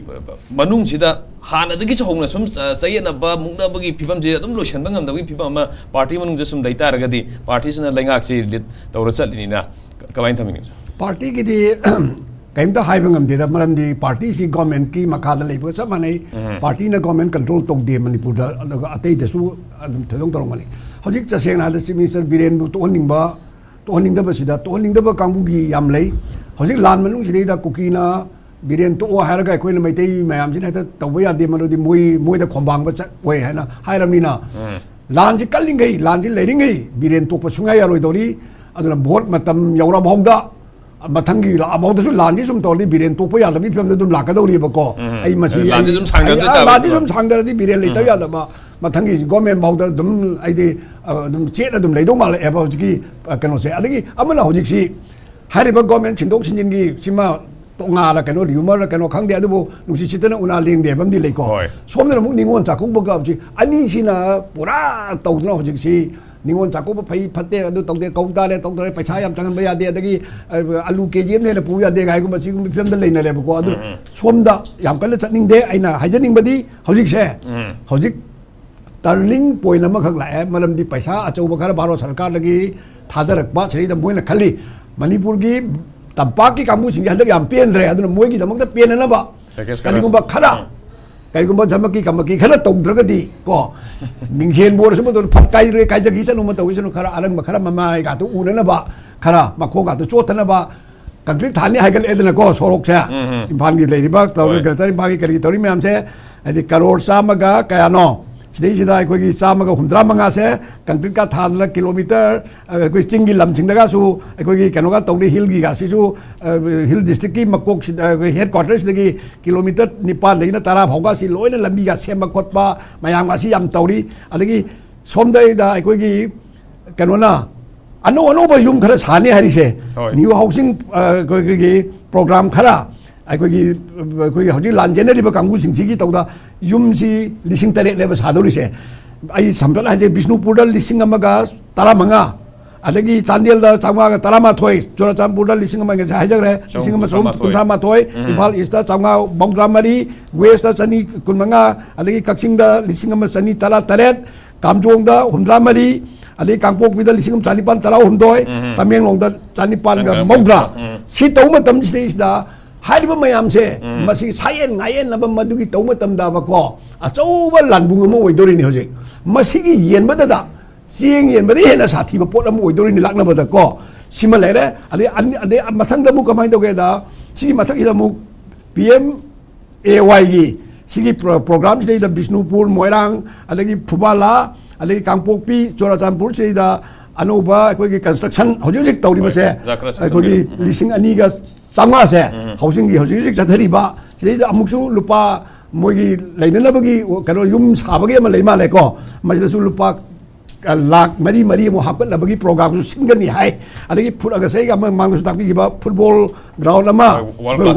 manung sida hana da gi chhongna sum sayena ba mungna ba gi phibam je adum lotion ba ngam da gi phibam ma party manung je sum daita raga di party sna laingak si lit tawra chalini na kamain thamin party ki di kaimta haibangam de da maram di party si government ki makha da leibo sa mane party na government control tok de manipur da atei da su thadong torong mani hojik cha seng na da minister biren bu to ning da ba sida to ning da ba kangbu gi yam lei hojik lan manung si da kukina biren to ha ra ga koi na mai tei mayam si na da taw ya de maro di moi da khombang ba cha oi ha na hairam ni na lan ji kalling gai lan ji leiring gai biren to pa sungai ya roi dori aduna vote matam yaura bhongda Matangi about the Landi some totally be in Topoya, the people of the Lakadori Bako. I must say, Ladism Sanga, the Biren later, Matangi, government about them, I did them, they don't about I cannot say. I think I'm an Hojiki, Hariba government, Chindoxin, Sima, Tonga, cannot humor, cannot come the other Nusitan, Una Ling, the Bamdi Lako. So I'm moving on Takubogaji. I need Sina, Pura, Tokno Hojiki. Ningon Takoba pay Pate, Tok de Kota, Tok de Pachayam, Tangbaya, the Alu KGM, and Puya de Gagum, film the lane level. Swamda, Yamkala Chatting there, I know, hijacking body, Hojik share. Hojik Tarling, Poinamaka, Madam de Pasha, Achobakara Baro Sarkar Lagi, Tadarak Batch, the Moina Kali, Manipurgi, Tampaki Kamusi, Yam Piendre, I don't know, Mogi, among the Pianaba, Kalimba Kara. Kaigumba Jamaki Kamaki Kala Tok Dragadi, go. Minghen Boris, Pakai, Kajaki, no matter which Kara Alan Makara Mama got to Unanaba, Kara, Makoga, to Chotanaba, concrete थाने है गल को सोरोक से इम्फाल की लेरिबा तौर बाकी करी तौरी ma'am से अदि करोड़ चामगा कयानो सिदा अखोगी चामगा हुमद्रा मंगा से कंक्रीट का थाल किलोमीटर अखोई चिंगी लमसिंगदगा सु अखोगी कनोगा तौरी हिल की गासिसु हिल डिस्ट्रिक्ट की मकोक हेड क्वार्टर सिदगी किलोमीटर निपाल लेना तारा भौगा सि लोइना लंबी गा सेम खोटपा मयाम गासि याम तौरी अदगी सोमदैदा अखोगी कनोना अनोब यूम खरा साने हरिसे न्यू हाउसिंग प्रोग्राम खरा अखोगी लांजेनरीब कांगू सिंची तौदा यूमसी लिसिंग तरे लेब सादोरिसे आई संपल हाजे बिष्णुपुर लिसिंग अमगा तारा मंगा अदगी चांदेल दा चांगा तारा माथोय चोराचामपुर लिसिंग अमगा हाजगरे लिसिंग अम सोम कुंथा माथोय इम्फाल ईस्ट चांगा बौद्रा मरी वेस्ट चनी कुनमंगा अदगी कक्सिंग दा लिसिंग अम चनी तारा तरेत कामजोंग दा हुंद्रा मरी अदगी कांगपोक विदा लिसिंग चानिपाल तारा हुंदोय तमेंगलोंग दा चानिपाल गा मौद्रा सी तौ मतम सिदा हाइब मैम से सायन गायन मधुगी तौ मतमदाबको अचौब लानबुंग अम ओइदोरिनि हजिक मसिगी येनबददा चेंग येनबदे हेना साथीब पोट अम ओइदोरिनि लाकनबदको सिमा लेरे अदे मथंग दमु कमाइ तोगेदा सी मथंग दमु PMAY गी सिगी प्रोग्राम से बिष्णुपुर मोइरांग अदगी फुबाला अदगी कांगपोकपी चोराचामपुर से अनौबा अखोगी कंस्ट्रक्शन हजिक तौरिबसे अखोगी लिसिंग अनीगा चांगा से हाउसिंग की हजिक चथरीबा सिदा अमुकसु लुपा मोगी लेननबगी कनो युम साबगी अम लेमा लेको मजिदसु लुपा लाख मरी मरी मो हापनबगी प्रोग्राम सिंगनी हाय अदगी फुट अगसे अम मांगसु ताकबीबा फुटबॉल ग्राउंड अमा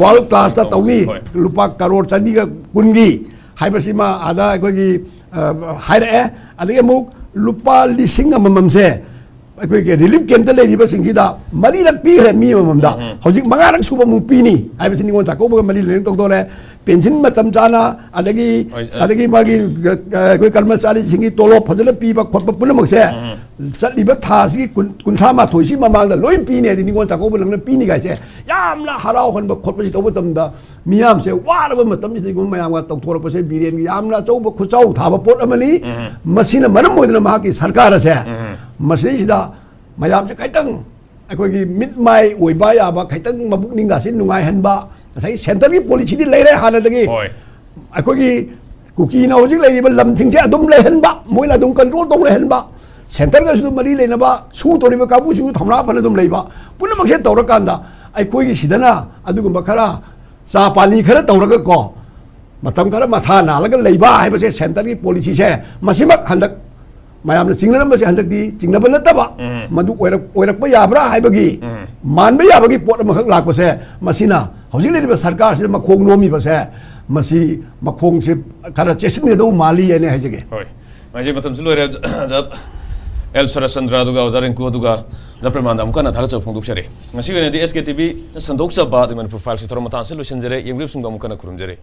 वर्ल्ड क्लास ता तौनी लुपा करोड़ चंदी का कुनगी हाइबसिमा आदा अखोगी हाइरे अदगी अमुक लुपा लिसिंग अमम से अखोगी रिलीफ कैंप लेरिबा सिंगिदा मरी रक पीरे मी ममदा हजिक मंगारक सुबा मु पीनी हाइबसि निगोन ताकोब मरी लेन तोदोरे पेंशन मतम चाना अदगी मागी अखोई कर्मचारी सिंगी तोलो फजल पीबा खोप पुनमक से चलिबा थासी कुंथा मा थोइसि ममांगदा लोइ पीने दि निगोन ताकोब लंगना पीनी गाइसे यामला हराव खनबा खोपसि तोब तमदा मियाम से वारब मतम सि गुम मयाम तौथोरपसे बिरेन यामला चौब खुचाउ थाबा पोट अमनी मसिना मरम मोइदना माकी सरकार से मसिदा मयाम से खैतंग अखोगी मिट माइ ओइबा याबा खैतंग मबुक निंगासि नुंगाइ हनबा सेंटर की पॉलिसी लेरे हानदगी अखोगी कुकीना हजिक लेरिबा लमथिंग से अदुम लेहनबा मोइना अदुम कंट्रोल तों लेहनबा सेंटर का सुदु मरी लेनबा सु तोरिबा काबु सु थमना फन अदुम लेबा पुनमक से तौरकांदा अखोगी सिदना अदुगुम खरा चा पानी खरा तौरगा को मतम खरा मथा नालगा लेबा हाइबसे सेंटर की पॉलिसी से मसिमक हंदक मयामना चिंगनरमसे हंदकदी चिंगनबा नतबा मदु ओइरकबा याब्रा हाइबगी मानबा याबगी पोट अमखक लाकपसे मसिना हौजिक लेरिबा सरकार से मखोंग नोमीबसे मसी मखोंग से खरा चेसिनगदौ माली याने हाइजगे होय माजे मतम सुलोरे जब एल शरचंद्र दुगा रिंकु दुगा जब प्रमानदा अमुकना थागत फोंदोकसरे ngasi wenadi SKTV संदोकसबा मनपुर फाइल से थोरमतान से लुसिनजरे यंग्रिब सुंगा अमुकना खुरुमजरे।